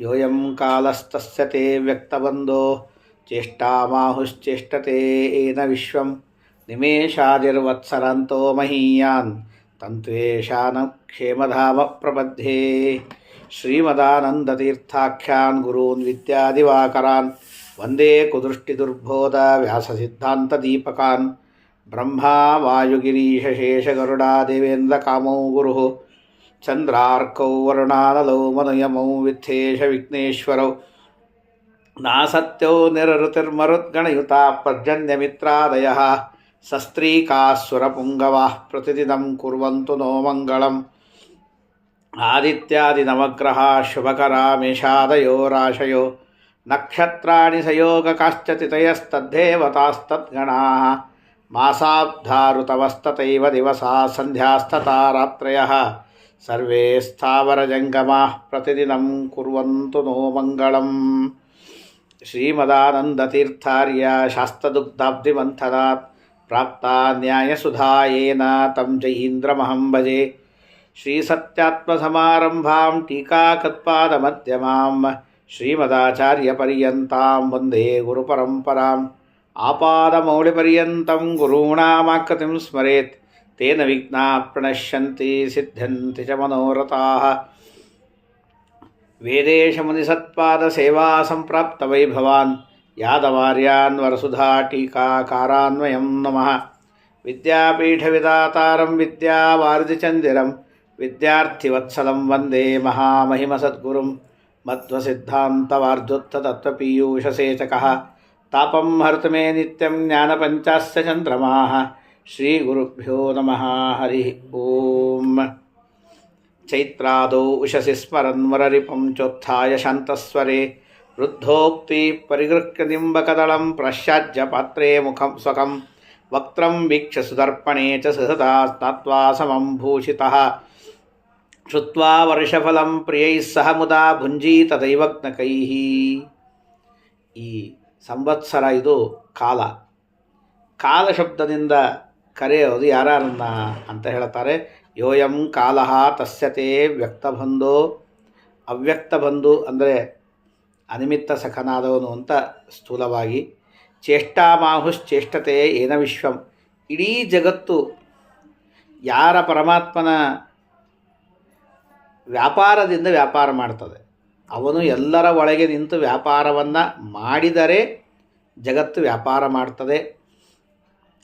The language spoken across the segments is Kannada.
ಯೋಯಂ ಕಾಲಸ್ತಸ್ಯ ತೇ ವ್ಯಕ್ತಬಂಧೋ ಚೇಷ್ಟಾಮಾಹುಶ್ಚೇಷ್ಟತೆ ಏನ ವಿಶ್ವಂ ನಿಮೇಷಾದಿರ್ವತ್ಸರಾಂತೋ ಮಹೀಯಾನ್ ತಂತ್ವೇಷಾನ ಕ್ಷೇಮಧಾಮ ಪ್ರಪದ್ಯೆ. ಶ್ರೀಮದಾನಂದತೀರ್ಥಾಖ್ಯಾನ್ ಗುರೂನ್ ವಿದ್ಯಾದಿವಾಕರಾನ್ ವಂದೇ ಕುದೃಷ್ಟಿದುರ್ಬೋಧ ವ್ಯಾಸಸಿದ್ಧಾಂತದೀಪಕಾನ್. ಬ್ರಹ್ಮಾ ವಾಯುಗಿರೀಶೇಷಗರುಡಾದೇವೇಂದ್ರಕಾಮೌ ಗುರುಃ ಚಂದ್ರಾರ್ಕೌ ವರುಣಾನಲೌ ಮನುಯಮೌ ವಿತ್ತೇಶ ವಿಘ್ನೇಶ್ವರೌ ನಾಸತ್ಯೌ ನಿರಋತಿರ್ಮರುದ್ಗಣಯುತಾ ಪರ್ಜನ್ಯಮಿತ್ರಾದಯಃ ಸಸ್ತ್ರೀಕಾಸುರಪುಂಗವಾಃ ಪ್ರತಿದಿನಂ ಕುರ್ವಂತು ನೋ ಮಂಗಳಂ. ಆದಿತ್ಯಾದಿನವಗ್ರಹಾಃ ಶುಭಕರಾ ಮೇಷಾದಯೋ ರಾಶಯೋ ನಕ್ಷತ್ರಾಣಿ ಸಂಯೋಗಕಾಶ್ಚ ತಿಥಯಸ್ತದ್ದೇವತಾಸ್ತದ್ಗಣಾಃ ಮಾಸಾಬ್ಧಾಋತವಸ್ತತೈವ ದಿವಸಾಃ ಸಂಧ್ಯಾಸ್ತತಾ ರಾತ್ರಯಃ ಸರ್ವೇ ಸ್ಥಾವರಜಂಗಮಾಃ ಪ್ರತಿದಿನಂ ಕುರ್ವಂತು ನೋ ಮಂಗಳಂ. ಶ್ರೀಮದಾನಂದತೀರ್ಥಾರ್ಯ ಶಾಸ್ತ್ರದುಗ್ಧಾಬ್ಧಿಮಂಥನಾತ್ ಪ್ರಾಪ್ತಾ ನ್ಯಾಯಸುಧಾಯೇನ ತಂ ಜಯೀಂದ್ರಮಹಂ ಭಜೆ. ಶ್ರೀಸತ್ಯಾತ್ಮಸಮಾರಂಭಾಂ ಟೀಕಾಕತ್ಪಾದಮಧ್ಯಮಾಂ ಶ್ರೀಮದಾಚಾರ್ಯಪರ್ಯಂತಾಂ ವಂದೇ ಗುರುಪರಂಪರಾಂ. ಆಪಾದಮೌಳಿಪರ್ಯಂತಂ ಗುರುಣಾಮಾಕೃತಿಂ ಸ್ಮರೇತ್ ತೇನ ವಿಘ್ನಾಃ ಪ್ರಣಶ್ಯಂತಿ ಸಿದ್ಧ್ಯಂತಿ ಚ ಮನೋರಥಾಃ. ವೇದೇಶಮುನಿಸತ್ಪಾದಸೇವಾ ಸಂಪ್ರಾಪ್ತವೈಭವಾನ್ ಯಾದವಾರ್ಯಾನ್ ವರಸುಧಾ ಟೀಕಾಕಾರಾನ್ವಯಂ ನಮಃ. ವಿದ್ಯಾಪೀಠವಿದಾತಾರಂ ವಿದ್ಯಾವಾರಿಧಿಚಂದಿರಂ ವಿದ್ಯಾರ್ಥಿವತ್ಸಲಂ ವಂದೇ ಮಹಾಮಹಿಮಸದ್ಗುರುಂ. ಮಧ್ವಸಿದ್ಧಾಂತವಾರ್ಧೋತ್ತತತ್ವಪೀಯೂಷಸೇಚಕಃ ತಾಪಂ ಹರ್ತು ಮೇ ನಿತ್ಯಂ ಜ್ಞಾನಪಂಚಾಸ್ಯ ಚಂದ್ರಮಾಃ. ಶ್ರೀಗುರುಭ್ಯೋ ನಮಃ. ಹರಿ ಓಂ. ಚೈತ್ರಾದೌ ಉಷಸಿ ಸ್ಮರನ್ವರರಿಪಂ ಚೋತ್ಥಾಯ ಶಾಂತಸ್ವರೆ ವೃದ್ಧೋಕ್ತಿ ಪರಿಗೃಹ್ಯ ನಿಂಬಕದಳಂ ಪ್ರಶ್ಯಾಜ್ಯ ಪಾತ್ರೇ ಮುಖಂ ಸ್ವಕಂ ವಕ್ತ್ರಂ ವೀಕ್ಷ್ಯ ಸುದರ್ಪಣೆ ಚ ಸಹಸಾ ಸ್ನಾತ್ವಾ ಸಮಂ ಭೂಷಿತಃ ಶ್ರುತ್ವಾ ವರ್ಷಫಲಂ ಪ್ರಿಯೈಃ ಸಹ ಮುದಾ ಭುಂಜೀತ ದೈವಜ್ಞಕೈಃ. ಈ ಸಂವತ್ಸರ ಇದು ಕಾಲ. ಕಾಲ ಶಬ್ದದಿಂದ ಕರೆಯೋದು ಯಾರನ್ನ ಅಂತ ಹೇಳ್ತಾರೆ. ಯೋಯಂ ಕಾಲಃ ತಸ್ಯತೆ ವ್ಯಕ್ತಬಂಧೋ. ಅವ್ಯಕ್ತಬಂಧು ಅಂದರೆ ಅನಿಮಿತ್ತ ಸಖನಾದವನು ಅಂತ ಸ್ಥೂಲವಾಗಿ. ಚೇಷ್ಟಾಮಾಹುಶ್ಚೇಷ್ಟತೆ ಏನ ವಿಶ್ವಂ. ಇಡೀ ಜಗತ್ತು ಯಾರ ಪರಮಾತ್ಮನ ವ್ಯಾಪಾರದಿಂದ ವ್ಯಾಪಾರ ಮಾಡ್ತದೆ, ಅವನು ಎಲ್ಲರ ಒಳಗೆ ನಿಂತು ವ್ಯಾಪಾರವನ್ನು ಮಾಡಿದರೆ ಜಗತ್ತು ವ್ಯಾಪಾರ ಮಾಡ್ತದೆ.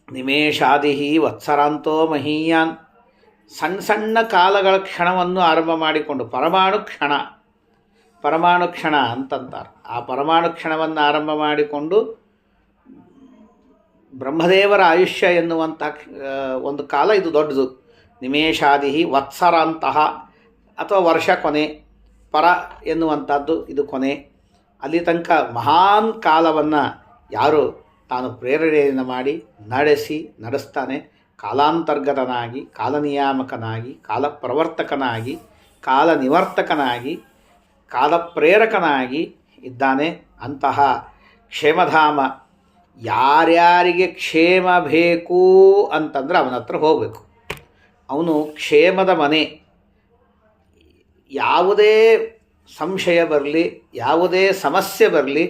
ನಿಮೇಷಾದಿ ವತ್ಸರಾಂತೋ ಮಹೀಯಾನ್. ಸಣ್ಣ ಸಣ್ಣ ಕಾಲಗಳ ಕ್ಷಣವನ್ನು ಆರಂಭ ಮಾಡಿಕೊಂಡು ಪರಮಾಣು ಕ್ಷಣ ಅಂತಂತಾರೆ. ಆ ಪರಮಾಣು ಕ್ಷಣವನ್ನು ಆರಂಭ ಮಾಡಿಕೊಂಡು ಬ್ರಹ್ಮದೇವರ ಆಯುಷ್ಯ ಎನ್ನುವಂಥ ಒಂದು ಕಾಲ ಇದು ದೊಡ್ಡದು. ನಿಮೇಷಾದಿ ವತ್ಸರಾಂತಹ ಅಥವಾ ವರ್ಷ ಕೊನೆ, ಪರ ಎನ್ನುವಂಥದ್ದು ಇದು ಕೊನೆ. ಅಲ್ಲಿ ತನಕ ಮಹಾನ್ ಕಾಲವನ್ನು ಯಾರು ತಾನು ಪ್ರೇರಣೆಯನ್ನು ಮಾಡಿ ನಡೆಸ್ತಾನೆ, ಕಾಲಾಂತರ್ಗತನಾಗಿ, ಕಾಲನಿಯಾಮಕನಾಗಿ, ಕಾಲಪ್ರವರ್ತಕನಾಗಿ, ಕಾಲನಿವರ್ತಕನಾಗಿ, ಕಾಲಪ್ರೇರಕನಾಗಿ ಇದ್ದಾನೆ. ಅಂತಹ ಕ್ಷೇಮಧಾಮ. ಯಾರ್ಯಾರಿಗೆ ಕ್ಷೇಮ ಬೇಕು ಅಂತಂದ್ರೆ ಅವನ ಹತ್ರ ಹೋಗಬೇಕು. ಅವನು ಕ್ಷೇಮದ ಮನೆ. ಯಾವುದೇ ಸಂಶಯ ಬರಲಿ, ಯಾವುದೇ ಸಮಸ್ಯೆ ಬರಲಿ,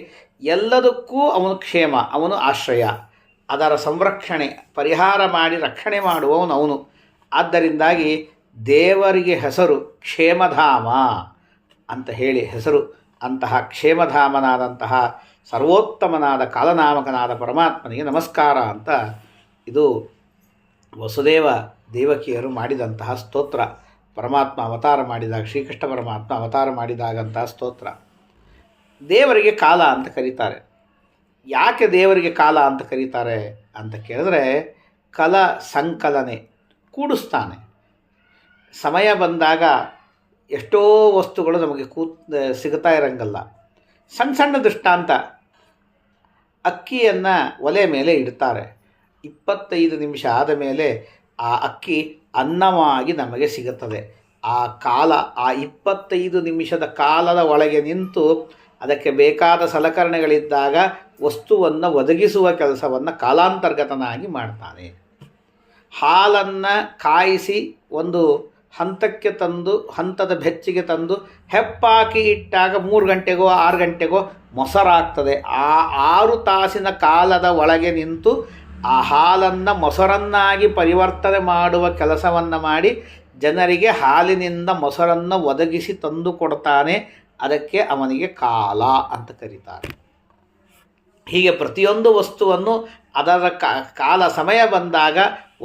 ಎಲ್ಲದಕ್ಕೂ ಅವನು ಕ್ಷೇಮ, ಅವನು ಆಶ್ರಯ. ಅದರ ಸಂರಕ್ಷಣೆ, ಪರಿಹಾರ ಮಾಡಿ ರಕ್ಷಣೆ ಮಾಡುವವನು ಅವನು. ಆದ್ದರಿಂದಾಗಿ ದೇವರಿಗೆ ಹೆಸರು ಕ್ಷೇಮಧಾಮ ಅಂತ ಹೇಳಿ ಹೆಸರು. ಅಂತಹ ಕ್ಷೇಮಧಾಮನಾದಂತಹ ಸರ್ವೋತ್ತಮನಾದ ಕಾಲನಾಮಕನಾದ ಪರಮಾತ್ಮನಿಗೆ ನಮಸ್ಕಾರ ಅಂತ ಇದು ವಸುದೇವ ದೇವಕಿಯರು ಮಾಡಿದಂತಹ ಸ್ತೋತ್ರ. ಪರಮಾತ್ಮ ಅವತಾರ ಮಾಡಿದಾಗ, ಶ್ರೀಕೃಷ್ಣ ಪರಮಾತ್ಮ ಅವತಾರ ಮಾಡಿದಾಗಂತಹ ಸ್ತೋತ್ರ. ದೇವರಿಗೆ ಕಾಲ ಅಂತ ಕರೀತಾರೆ. ಯಾಕೆ ದೇವರಿಗೆ ಕಾಲ ಅಂತ ಕರೀತಾರೆ ಅಂತ ಕೇಳಿದ್ರೆ, ಕಲ ಸಂಕಲನೆ, ಕೂಡಿಸ್ತಾನೆ. ಸಮಯ ಬಂದಾಗ ಎಷ್ಟೋ ವಸ್ತುಗಳು ನಮಗೆ ಸಿಗ್ತಾ ಇರಂಗಲ್ಲ. ಸಣ್ಣ ಸಣ್ಣ ದೃಷ್ಟಾಂತ. ಅಕ್ಕಿಯನ್ನು ಒಲೆ ಮೇಲೆ ಇಡ್ತಾರೆ. 25 ನಿಮಿಷ ಆದ ಮೇಲೆ ಆ ಅಕ್ಕಿ ಅನ್ನವಾಗಿ ನಮಗೆ ಸಿಗುತ್ತದೆ. ಆ ಕಾಲ, ಆ 25 ನಿಮಿಷದ ಕಾಲದ ಒಳಗೆ ನಿಂತು ಅದಕ್ಕೆ ಬೇಕಾದ ಸಲಕರಣೆಗಳಿದ್ದಾಗ ವಸ್ತುವನ್ನು ಒದಗಿಸುವ ಕೆಲಸವನ್ನು ಕಾಲಾಂತರ್ಗತನಾಗಿ ಮಾಡ್ತಾನೆ. ಹಾಲನ್ನು ಕಾಯಿಸಿ ಒಂದು ಹಂತಕ್ಕೆ ತಂದು ಹಂತದ ಬೆಚ್ಚಿಗೆ ತಂದು ಹೆಪ್ಪಾಕಿ ಇಟ್ಟಾಗ 3 ಗಂಟೆಗೋ 6 ಗಂಟೆಗೋ ಮೊಸರಾಗ್ತದೆ. ಆ 6 ತಾಸಿನ ಕಾಲದ ಒಳಗೆ ನಿಂತು ಆ ಹಾಲನ್ನು ಮೊಸರನ್ನಾಗಿ ಪರಿವರ್ತನೆ ಮಾಡುವ ಕೆಲಸವನ್ನು ಮಾಡಿ ಜನರಿಗೆ ಹಾಲಿನಿಂದ ಮೊಸರನ್ನು ಒದಗಿಸಿ ತಂದು ಕೊಡ್ತಾನೆ. ಅದಕ್ಕೆ ಅವನಿಗೆ ಕಾಲ ಅಂತ ಕರೀತಾರೆ. ಹೀಗೆ ಪ್ರತಿಯೊಂದು ವಸ್ತುವನ್ನು ಅದರ ಕಾಲ ಸಮಯ ಬಂದಾಗ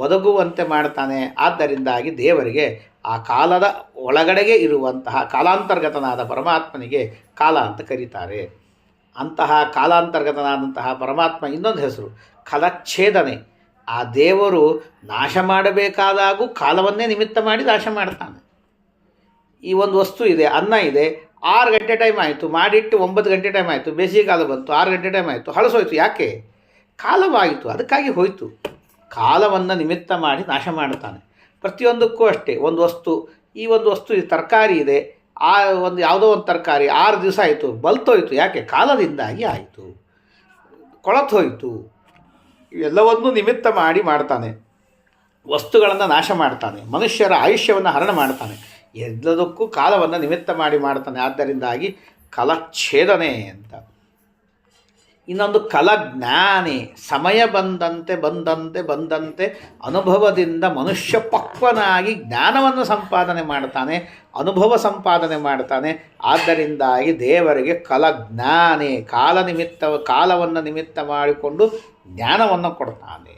ಒದಗುವಂತೆ ಮಾಡ್ತಾನೆ. ಆದ್ದರಿಂದಾಗಿ ದೇವರಿಗೆ ಆ ಕಾಲದ ಒಳಗಡೆಗೆ ಇರುವಂತಹ ಕಾಲಾಂತರ್ಗತನಾದ ಪರಮಾತ್ಮನಿಗೆ ಕಾಲ ಅಂತ ಕರೀತಾರೆ. ಅಂತಹ ಕಾಲಾಂತರ್ಗತನಾದಂತಹ ಪರಮಾತ್ಮ ಇನ್ನೊಂದು ಹೆಸರು ಕಾಲಚ್ಛೇದನೆ. ಆ ದೇವರು ನಾಶ ಮಾಡಬೇಕಾದಾಗೂ ಕಾಲವನ್ನೇ ನಿಮಿತ್ತ ಮಾಡಿ ನಾಶ ಮಾಡ್ತಾನೆ. ಈ ಒಂದು ವಸ್ತು ಇದೆ, ಅನ್ನ ಇದೆ, 6 ಗಂಟೆ ಟೈಮ್ ಆಯಿತು, ಮಾಡಿಟ್ಟು 9 ಗಂಟೆ ಟೈಮ್ ಆಯಿತು, ಬೇಸಿಗೆ ಕಾಲ ಬಂತು, 6 ಗಂಟೆ ಟೈಮ್ ಆಯಿತು, ಹಳಸೋಯ್ತು. ಯಾಕೆ? ಕಾಲವಾಯಿತು, ಅದಕ್ಕಾಗಿ ಹೋಯಿತು. ಕಾಲವನ್ನು ನಿಮಿತ್ತ ಮಾಡಿ ನಾಶ ಮಾಡ್ತಾನೆ. ಪ್ರತಿಯೊಂದಕ್ಕೂ ಅಷ್ಟೇ. ಒಂದು ವಸ್ತು, ಈ ಒಂದು ವಸ್ತು ಇದು ತರಕಾರಿ ಇದೆ, ಆ ಒಂದು ಯಾವುದೋ ಒಂದು ತರಕಾರಿ 6 ದಿವಸ ಆಯಿತು, ಬಲ್ತೋಯ್ತು. ಯಾಕೆ? ಕಾಲದಿಂದಾಗಿ ಆಯಿತು, ಕೊಳತು ಹೋಯಿತು. ಇವೆಲ್ಲವನ್ನೂ ನಿಮಿತ್ತ ಮಾಡಿ ಮಾಡ್ತಾನೆ. ವಸ್ತುಗಳನ್ನು ನಾಶ ಮಾಡ್ತಾನೆ, ಮನುಷ್ಯರ ಆಯುಷ್ಯವನ್ನು ಹರಣ ಮಾಡ್ತಾನೆ. ಎಲ್ಲದಕ್ಕೂ ಕಾಲವನ್ನು ನಿಮಿತ್ತ ಮಾಡಿ ಮಾಡ್ತಾನೆ. ಆದ್ದರಿಂದಾಗಿ ಕಲಚ್ಛೇದನೆ ಅಂತ. ಇನ್ನೊಂದು ಕಲಜ್ಞಾನಿ. ಸಮಯ ಬಂದಂತೆ ಬಂದಂತೆ ಬಂದಂತೆ ಅನುಭವದಿಂದ ಮನುಷ್ಯ ಪಕ್ವನಾಗಿ ಜ್ಞಾನವನ್ನು ಸಂಪಾದನೆ ಮಾಡ್ತಾನೆ, ಅನುಭವ ಸಂಪಾದನೆ ಮಾಡ್ತಾನೆ. ಆದ್ದರಿಂದಾಗಿ ದೇವರಿಗೆ ಕಲಜ್ಞಾನಿ, ಕಾಲವನ್ನು ನಿಮಿತ್ತ ಮಾಡಿಕೊಂಡು ಜ್ಞಾನವನ್ನು ಕೊಡ್ತಾನೆ.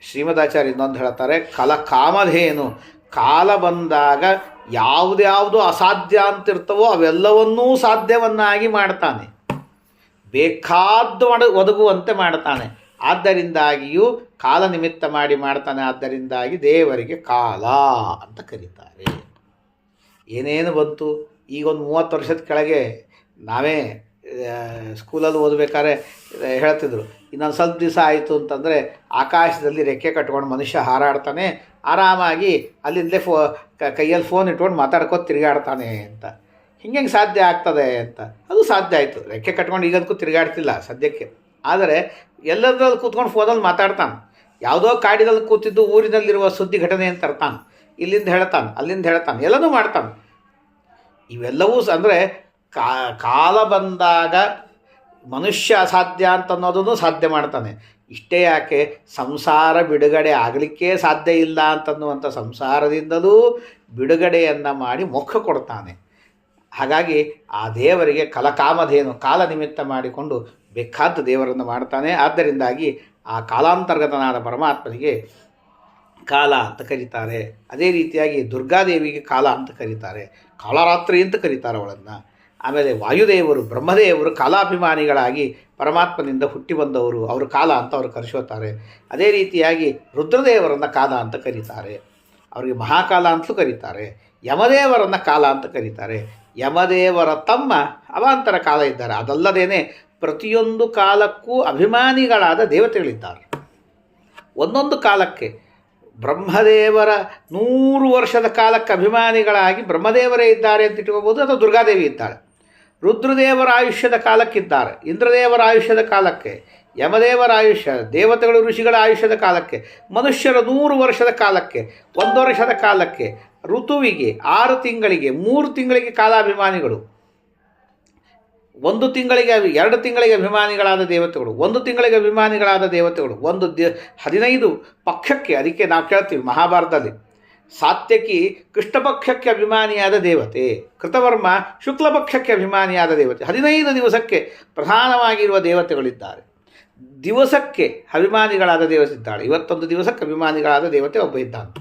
ಶ್ರೀಮದಾಚಾರ್ಯ ಇನ್ನೊಂದು ಹೇಳ್ತಾರೆ, ಕಾಮಧೇನು. ಕಾಲ ಬಂದಾಗ ಯಾವುದ್ಯಾವುದು ಅಸಾಧ್ಯ ಅಂತಿರ್ತವೋ ಅವೆಲ್ಲವನ್ನೂ ಸಾಧ್ಯವನ್ನಾಗಿ ಮಾಡ್ತಾನೆ, ಬೇಕಾದ್ದು ಒದಗುವಂತೆ ಮಾಡ್ತಾನೆ. ಆದ್ದರಿಂದಾಗಿಯೂ ಕಾಲ ನಿಮಿತ್ತ ಮಾಡಿ ಮಾಡ್ತಾನೆ. ಆದ್ದರಿಂದಾಗಿ ದೇವರಿಗೆ ಕಾಲ ಅಂತ ಕರೀತಾರೆ. ಏನೇನು ಬಂತು ಈಗ ಒಂದು 30 ವರ್ಷದ ಕೆಳಗೆ ನಾವೇ ಸ್ಕೂಲಲ್ಲಿ ಓದಬೇಕಾದ್ರೆ ಹೇಳ್ತಿದ್ರು, ಇನ್ನೊಂದು ಸ್ವಲ್ಪ ದಿವಸ ಆಯಿತು ಅಂತಂದರೆ ಆಕಾಶದಲ್ಲಿ ರೆಕ್ಕೆ ಕಟ್ಕೊಂಡು ಮನುಷ್ಯ ಹಾರಾಡ್ತಾನೆ, ಆರಾಮಾಗಿ ಅಲ್ಲಿಂದಲೇ ಕೈಯಲ್ಲಿ ಫೋನ್ ಇಟ್ಕೊಂಡು ಮಾತಾಡ್ಕೊಂಡು ತಿರುಗಾಡ್ತಾನೆ ಅಂತ. ಹಿಂಗೆ ಸಾಧ್ಯ ಆಗ್ತದೆ ಅಂತ. ಅದು ಸಾಧ್ಯ ಆಯಿತು. ರೆಕ್ಕೆ ಕಟ್ಕೊಂಡು ಈಗದಕ್ಕೂ ತಿರುಗಾಡ್ತಿಲ್ಲ ಸದ್ಯಕ್ಕೆ. ಆದರೆ ಎಲ್ಲದ್ರಲ್ಲಿ ಕೂತ್ಕೊಂಡು ಫೋನಲ್ಲಿ ಮಾತಾಡ್ತಾನೆ. ಯಾವುದೋ ಕಾಡಿನಲ್ಲಿ ಕೂತಿದ್ದು ಊರಿನಲ್ಲಿರುವ ಸುದ್ದಿ ಘಟನೆ ಅಂತ ತರ್ತಾನೆ, ಇಲ್ಲಿಂದ ಹೇಳ್ತಾನೆ, ಅಲ್ಲಿಂದ ಹೇಳ್ತಾನೆ, ಎಲ್ಲನೂ ಮಾಡ್ತಾನೆ. ಇವೆಲ್ಲವೂ ಅಂದರೆ ಕಾಲ ಬಂದಾಗ ಮನುಷ್ಯ ಅಸಾಧ್ಯ ಅಂತ ಅನ್ನೋದನ್ನು ಸಾಧ್ಯ ಮಾಡ್ತಾನೆ. ಇಷ್ಟೇ ಯಾಕೆ, ಸಂಸಾರ ಬಿಡುಗಡೆ ಆಗಲಿಕ್ಕೇ ಸಾಧ್ಯ ಇಲ್ಲ ಅಂತನ್ನುವಂಥ ಸಂಸಾರದಿಂದಲೂ ಬಿಡುಗಡೆಯನ್ನು ಮಾಡಿ ಮೋಕ್ಷ ಕೊಡ್ತಾನೆ. ಹಾಗಾಗಿ ಆ ದೇವರಿಗೆ ಕಾಮಧೇನು, ಕಾಲ ನಿಮಿತ್ತ ಮಾಡಿಕೊಂಡು ಬೇಕಾದ ದೇವರನ್ನು ಮಾಡ್ತಾನೆ. ಆದ್ದರಿಂದಾಗಿ ಆ ಕಾಲಾಂತರ್ಗತನಾದ ಪರಮಾತ್ಮನಿಗೆ ಕಾಲ ಅಂತ ಕರೀತಾರೆ. ಅದೇ ರೀತಿಯಾಗಿ ದುರ್ಗಾದೇವಿಗೆ ಕಾಲ ಅಂತ ಕರೀತಾರೆ, ಕಾಲರಾತ್ರಿ ಅಂತ ಕರೀತಾರೆ ಅವಳನ್ನು. ಆಮೇಲೆ ವಾಯುದೇವರು, ಬ್ರಹ್ಮದೇವರು ಕಾಲಾಭಿಮಾನಿಗಳಾಗಿ ಪರಮಾತ್ಮನಿಂದ ಹುಟ್ಟಿ ಬಂದವರು, ಅವರು ಕಾಲ ಅಂತ ಅವರು ಕರೆಸೋತಾರೆ. ಅದೇ ರೀತಿಯಾಗಿ ರುದ್ರದೇವರನ್ನು ಕಾಲ ಅಂತ ಕರೀತಾರೆ, ಅವರಿಗೆ ಮಹಾಕಾಲ ಅಂತಲೂ ಕರೀತಾರೆ. ಯಮದೇವರನ್ನು ಕಾಲ ಅಂತ ಕರೀತಾರೆ. ಯಮದೇವರ ತಮ್ಮ ಅವಾಂತರ ಕಾಲ ಇದ್ದಾರೆ. ಅದಲ್ಲದೇನೆ ಪ್ರತಿಯೊಂದು ಕಾಲಕ್ಕೂ ಅಭಿಮಾನಿಗಳಾದ ದೇವತೆಗಳಿದ್ದಾರೆ. ಒಂದೊಂದು ಕಾಲಕ್ಕೆ ಬ್ರಹ್ಮದೇವರ 100 ವರ್ಷದ ಕಾಲಕ್ಕೆ ಅಭಿಮಾನಿಗಳಾಗಿ ಬ್ರಹ್ಮದೇವರೇ ಇದ್ದಾರೆ ಅಂತ ಇಟ್ಕೋಬೋದು, ಅಥವಾ ದುರ್ಗಾದೇವಿ ಇದ್ದಾಳೆ. ರುದ್ರದೇವರ ಆಯುಷ್ಯದ ಕಾಲಕ್ಕಿದ್ದಾರೆ, ಇಂದ್ರದೇವರ ಆಯುಷ್ಯದ ಕಾಲಕ್ಕೆ, ಯಮದೇವರ ಆಯುಷ್ಯ, ದೇವತೆಗಳು ಋಷಿಗಳ ಆಯುಷ್ಯದ ಕಾಲಕ್ಕೆ, ಮನುಷ್ಯರ 100 ವರ್ಷದ ಕಾಲಕ್ಕೆ, 1 ವರ್ಷದ ಕಾಲಕ್ಕೆ, ಋತುವಿಗೆ 6 ತಿಂಗಳಿಗೆ, 3 ತಿಂಗಳಿಗೆ ಕಾಲಾಭಿಮಾನಿಗಳು, 1 ತಿಂಗಳಿಗೆ 2 ತಿಂಗಳಿಗೆ ಅಭಿಮಾನಿಗಳಾದ ದೇವತೆಗಳು, 1 ತಿಂಗಳಿಗೆ ಅಭಿಮಾನಿಗಳಾದ ದೇವತೆಗಳು, 15 ಪಕ್ಷಕ್ಕೆ. ಅದಕ್ಕೆ ನಾವು ಕೇಳ್ತೀವಿ ಮಹಾಭಾರತದಲ್ಲಿ, ಸಾತ್ಯಕಿ ಕೃಷ್ಣ ಪಕ್ಷಕ್ಕೆ ಅಭಿಮಾನಿಯಾದ ದೇವತೆ, ಕೃತವರ್ಮ ಶುಕ್ಲ ಪಕ್ಷಕ್ಕೆ ಅಭಿಮಾನಿಯಾದ ದೇವತೆ. 15 ದಿವಸಕ್ಕೆ ಪ್ರಧಾನವಾಗಿರುವ ದೇವತೆಗಳಿದ್ದಾರೆ. ದಿವಸಕ್ಕೆ ಅಭಿಮಾನಿಗಳಾದ ದೇವತೆ ಇದ್ದಾಳೆ. 21 ದಿವಸಕ್ಕೆ ಅಭಿಮಾನಿಗಳಾದ ದೇವತೆ ಒಬ್ಬ ಇದ್ದಾನೆ.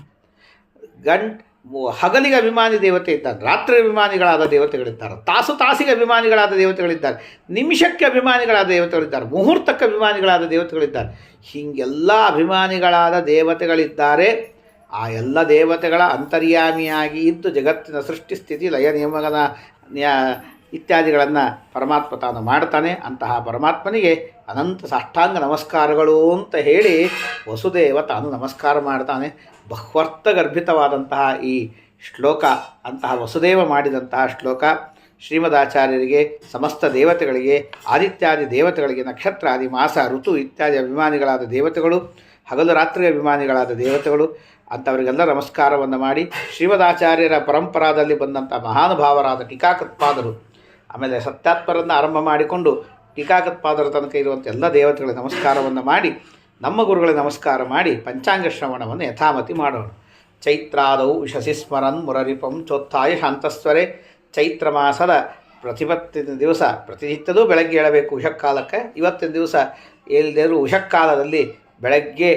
ಹಗಲಿಗೆ ಅಭಿಮಾನಿ ದೇವತೆ ಇದ್ದಾರೆ, ರಾತ್ರಿ ಅಭಿಮಾನಿಗಳಾದ ದೇವತೆಗಳಿದ್ದಾರೆ, ತಾಸಿಗೆ ಅಭಿಮಾನಿಗಳಾದ ದೇವತೆಗಳಿದ್ದಾರೆ, ನಿಮಿಷಕ್ಕೆ ಅಭಿಮಾನಿಗಳಾದ ದೇವತೆಗಳಿದ್ದಾರೆ, ಮುಹೂರ್ತಕ್ಕೆ ಅಭಿಮಾನಿಗಳಾದ ದೇವತೆಗಳಿದ್ದಾರೆ. ಹೀಗೆಲ್ಲ ಅಭಿಮಾನಿಗಳಾದ ದೇವತೆಗಳಿದ್ದಾರೆ. ಆ ಎಲ್ಲ ದೇವತೆಗಳ ಅಂತರ್ಯಾಮಿಯಾಗಿ ಇದ್ದು ಜಗತ್ತಿನ ಸೃಷ್ಟಿ ಸ್ಥಿತಿ ಲಯ ನಿಯಮಗಳ ಇತ್ಯಾದಿಗಳನ್ನು ಪರಮಾತ್ಮ ತಾನು ಮಾಡ್ತಾನೆ. ಅಂತಹ ಪರಮಾತ್ಮನಿಗೆ ಅನಂತ ಸಾಷ್ಟಾಂಗ ನಮಸ್ಕಾರಗಳು ಅಂತ ಹೇಳಿ ವಸುದೇವ ತಾನು ನಮಸ್ಕಾರ ಮಾಡ್ತಾನೆ. ಬಹ್ವರ್ಥಗರ್ಭಿತವಾದಂತಹ ಈ ಶ್ಲೋಕ, ಅಂತಹ ವಸುದೇವ ಮಾಡಿದಂತಹ ಶ್ಲೋಕ ಶ್ರೀಮದಾಚಾರ್ಯರಿಗೆ, ಸಮಸ್ತ ದೇವತೆಗಳಿಗೆ, ಆದಿತ್ಯಾದಿ ದೇವತೆಗಳಿಗೆ, ನಕ್ಷತ್ರಾದಿ ಮಾಸ ಋತು ಇತ್ಯಾದಿ ಅಭಿಮಾನಿಗಳಾದ ದೇವತೆಗಳು, ಹಗಲು ರಾತ್ರಿ ಅಭಿಮಾನಿಗಳಾದ ದೇವತೆಗಳು, ಅಂಥವರಿಗೆಲ್ಲ ನಮಸ್ಕಾರವನ್ನು ಮಾಡಿ ಶ್ರೀಮದಾಚಾರ್ಯರ ಪರಂಪರಾದಲ್ಲಿ ಬಂದಂಥ ಮಹಾನುಭಾವರಾದ ಟೀಕಾಕೃತ್ಪಾದರು, ಆಮೇಲೆ ಸತ್ಯಾತ್ಮರನ್ನು ಆರಂಭ ಮಾಡಿಕೊಂಡು ಟೀಕಾಕೃತ್ಪಾದರ ತನಕ ಇರುವಂಥ ಎಲ್ಲ ದೇವತೆಗಳಿಗೆ ನಮಸ್ಕಾರವನ್ನು ಮಾಡಿ ನಮ್ಮ ಗುರುಗಳಿಗೆ ನಮಸ್ಕಾರ ಮಾಡಿ ಪಂಚಾಂಗ ಶ್ರವಣವನ್ನು ಯಥಾಮತಿ ಮಾಡೋಣ. ಚೈತ್ರಾದೌ ಉಷಸಿ ಸ್ಮರನ್ ಮುರರಿಪಂ ಚೋತ್ಥಾಯ ಶಾಂತಸ್ವರೆ. ಚೈತ್ರ ಮಾಸದ ಪ್ರತಿಪತ್ತಿನ ದಿವಸ ಪ್ರತಿನಿತ್ಯದೂ ಬೆಳಗ್ಗೆ ಏಳಬೇಕು ಉಷಕ್ಕಾಲಕ್ಕೆ. ಇವತ್ತಿನ ದಿವಸ ಏಳಿದೇವರು ಉಷಕ್ಕಾಲದಲ್ಲಿ ಬೆಳಗ್ಗೆ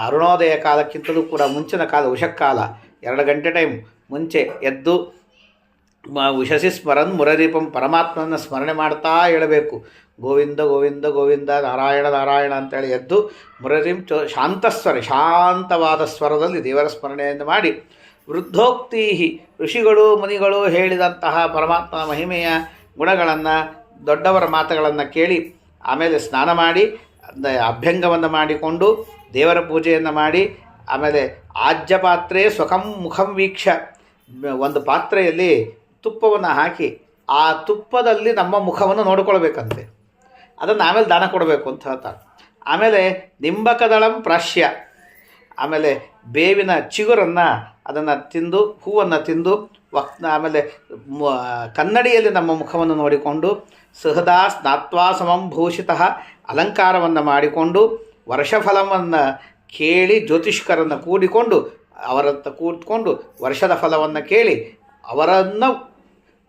ಅರುಣೋದಯ ಕಾಲಕ್ಕಿಂತಲೂ ಕೂಡ ಮುಂಚಿನ ಕಾಲ ಉಷಕ್ಕಾಲ 2 ಗಂಟೆ ಟೈಮ್ ಮುಂಚೆ ಎದ್ದು ಉಷಸಿ ಸ್ಮರನ್ ಮುರರಿಪಂ ಪರಮಾತ್ಮನ ಸ್ಮರಣೆ ಮಾಡ್ತಾ ಹೇಳಬೇಕು. ಗೋವಿಂದ ಗೋವಿಂದ ಗೋವಿಂದ ನಾರಾಯಣ ನಾರಾಯಣ ಅಂತೇಳಿ ಎದ್ದು ಮುರರಿಂ ಶಾಂತಸ್ವರ ಶಾಂತವಾದ ಸ್ವರದಲ್ಲಿ ದೇವರ ಸ್ಮರಣೆಯನ್ನು ಮಾಡಿ ವೃದ್ಧೋಕ್ತಿ ಋಷಿಗಳು ಮುನಿಗಳು ಹೇಳಿದಂತಹ ಪರಮಾತ್ಮನ ಮಹಿಮೆಯ ಗುಣಗಳನ್ನು ದೊಡ್ಡವರ ಮಾತುಗಳನ್ನು ಕೇಳಿ ಆಮೇಲೆ ಸ್ನಾನ ಮಾಡಿ ಅಭ್ಯಂಗವನ್ನು ಮಾಡಿಕೊಂಡು ದೇವರ ಪೂಜೆಯನ್ನು ಮಾಡಿ ಆಮೇಲೆ ಆಜ್ಯ ಪಾತ್ರೆ ಸ್ವಕಂ ಮುಖಂ ವೀಕ್ಷ, ಒಂದು ಪಾತ್ರೆಯಲ್ಲಿ ತುಪ್ಪವನ್ನು ಹಾಕಿ ಆ ತುಪ್ಪದಲ್ಲಿ ನಮ್ಮ ಮುಖವನ್ನು ನೋಡಿಕೊಳ್ಬೇಕಂತೆ. ಅದನ್ನು ಆಮೇಲೆ ದಾನ ಕೊಡಬೇಕು ಅಂತ ಹೇಳ್ತಾರೆ. ಆಮೇಲೆ ನಿಂಬಕದಳಂ ಪ್ರಾಶ್ಯ, ಆಮೇಲೆ ಬೇವಿನ ಚಿಗುರನ್ನು ಅದನ್ನು ತಿಂದು ಹೂವನ್ನು ತಿಂದು ಆಮೇಲೆ ಕನ್ನಡಿಯಲ್ಲಿ ನಮ್ಮ ಮುಖವನ್ನು ನೋಡಿಕೊಂಡು ಸಹದಾ ಸ್ನಾತ್ವಾ ಸಮಂ ಭೂಷಿತಃ ಅಲಂಕಾರವನ್ನು ಮಾಡಿಕೊಂಡು ವರ್ಷಫಲವನ್ನು ಕೇಳಿ ಜ್ಯೋತಿಷ್ಕರನ್ನು ಕೂಡಿಕೊಂಡು ಅವರತ್ತ ಕೂತ್ಕೊಂಡು ವರ್ಷದ ಫಲವನ್ನು ಕೇಳಿ ಅವರನ್ನು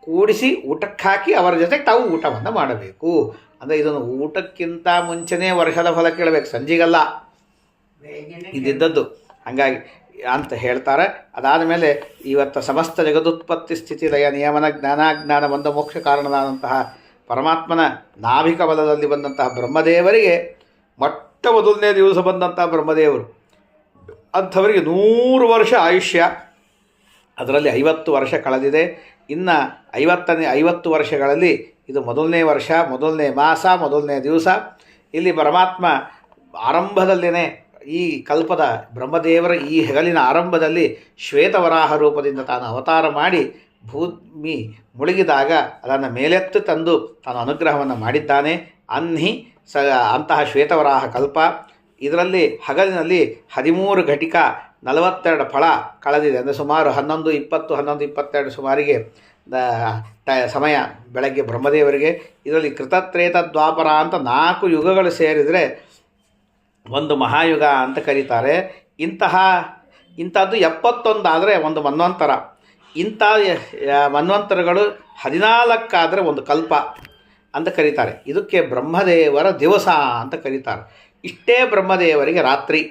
ಕೂಡಿಸಿ ಊಟಕ್ಕೆ ಹಾಕಿ ಅವರ ಜೊತೆಗೆ ತಾವು ಊಟವನ್ನು ಮಾಡಬೇಕು. ಅಂದರೆ ಇದನ್ನು ಊಟಕ್ಕಿಂತ ಮುಂಚೆನೇ ವರ್ಷದ ಫಲ ಕೇಳಬೇಕು, ಸಂಜೆಗಲ್ಲ ಇದ್ದಿದ್ದದ್ದು. ಹಾಗಾಗಿ ಅಂತ ಹೇಳ್ತಾರೆ. ಅದಾದ ಮೇಲೆ ಇವತ್ತು ಸಮಸ್ತ ಜಗದುತ್ಪತ್ತಿ ಸ್ಥಿತಿ ಲಯ ನಿಯಮನ ಜ್ಞಾನಾಜ್ಞಾನ ಬಂದ ಮೋಕ್ಷ ಕಾರಣನಾದಂತಹ ಪರಮಾತ್ಮನ ನಾಭಿಕ ಬಲದಲ್ಲಿ ಬಂದಂತಹ ಬ್ರಹ್ಮದೇವರಿಗೆ ಮೊಟ್ಟ ಮೊದಲನೇ ದಿವಸ ಬಂದಂತಹ ಬ್ರಹ್ಮದೇವರು ಅಂಥವರಿಗೆ 100 ವರ್ಷ ಆಯುಷ್ಯ, ಅದರಲ್ಲಿ 50 ವರ್ಷ ಕಳೆದಿದೆ. ಇನ್ನು 50 ವರ್ಷಗಳಲ್ಲಿ ಇದು ಮೊದಲನೇ ವರ್ಷ, ಮೊದಲನೇ ಮಾಸ, ಮೊದಲನೇ ದಿವಸ. ಇಲ್ಲಿ ಪರಮಾತ್ಮ ಆರಂಭದಲ್ಲೇ ಈ ಕಲ್ಪದ ಬ್ರಹ್ಮದೇವರ ಈ ಹೆಗಲಿನ ಆರಂಭದಲ್ಲಿ ಶ್ವೇತವರಾಹ ರೂಪದಿಂದ ತಾನು ಅವತಾರ ಮಾಡಿ ಭೂಮಿ ಮುಳುಗಿದಾಗ ಅದನ್ನು ಮೇಲೆತ್ತು ತಂದು ತಾನು ಅನುಗ್ರಹವನ್ನು ಮಾಡಿದ್ದಾನೆ. ಅಂತಹ ಶ್ವೇತವರಾಹ ಕಲ್ಪ. ಇದರಲ್ಲಿ ಹಗಲಿನಲ್ಲಿ 13 ಘಟಿಕ 42 ಫಳ ಕಳೆದಿದೆ. ಅಂದರೆ ಸುಮಾರು 11:22 ಸುಮಾರಿಗೆ ಸಮಯ ಬೆಳಗ್ಗೆ ಬ್ರಹ್ಮದೇವರಿಗೆ. ಇದರಲ್ಲಿ ಕೃತತ್ರೇತ ದ್ವಾಪರ ಅಂತ 4 ಯುಗಗಳು ಸೇರಿದರೆ ಒಂದು ಮಹಾಯುಗ ಅಂತ ಕರೀತಾರೆ. ಇಂಥದ್ದು 71 ಆದರೆ ಒಂದು ಮನ್ವಂತರ. ಇಂಥ ಮನ್ವಂತರಗಳು 14 ಆದರೆ ಒಂದು ಕಲ್ಪ ಅಂತ ಕರೀತಾರೆ. ಇದಕ್ಕೆ ಬ್ರಹ್ಮದೇವರ ದಿವಸ ಅಂತ ಕರೀತಾರೆ. ಇಷ್ಟೇ ಬ್ರಹ್ಮದೇವರಿಗೆ ರಾತ್ರಿ.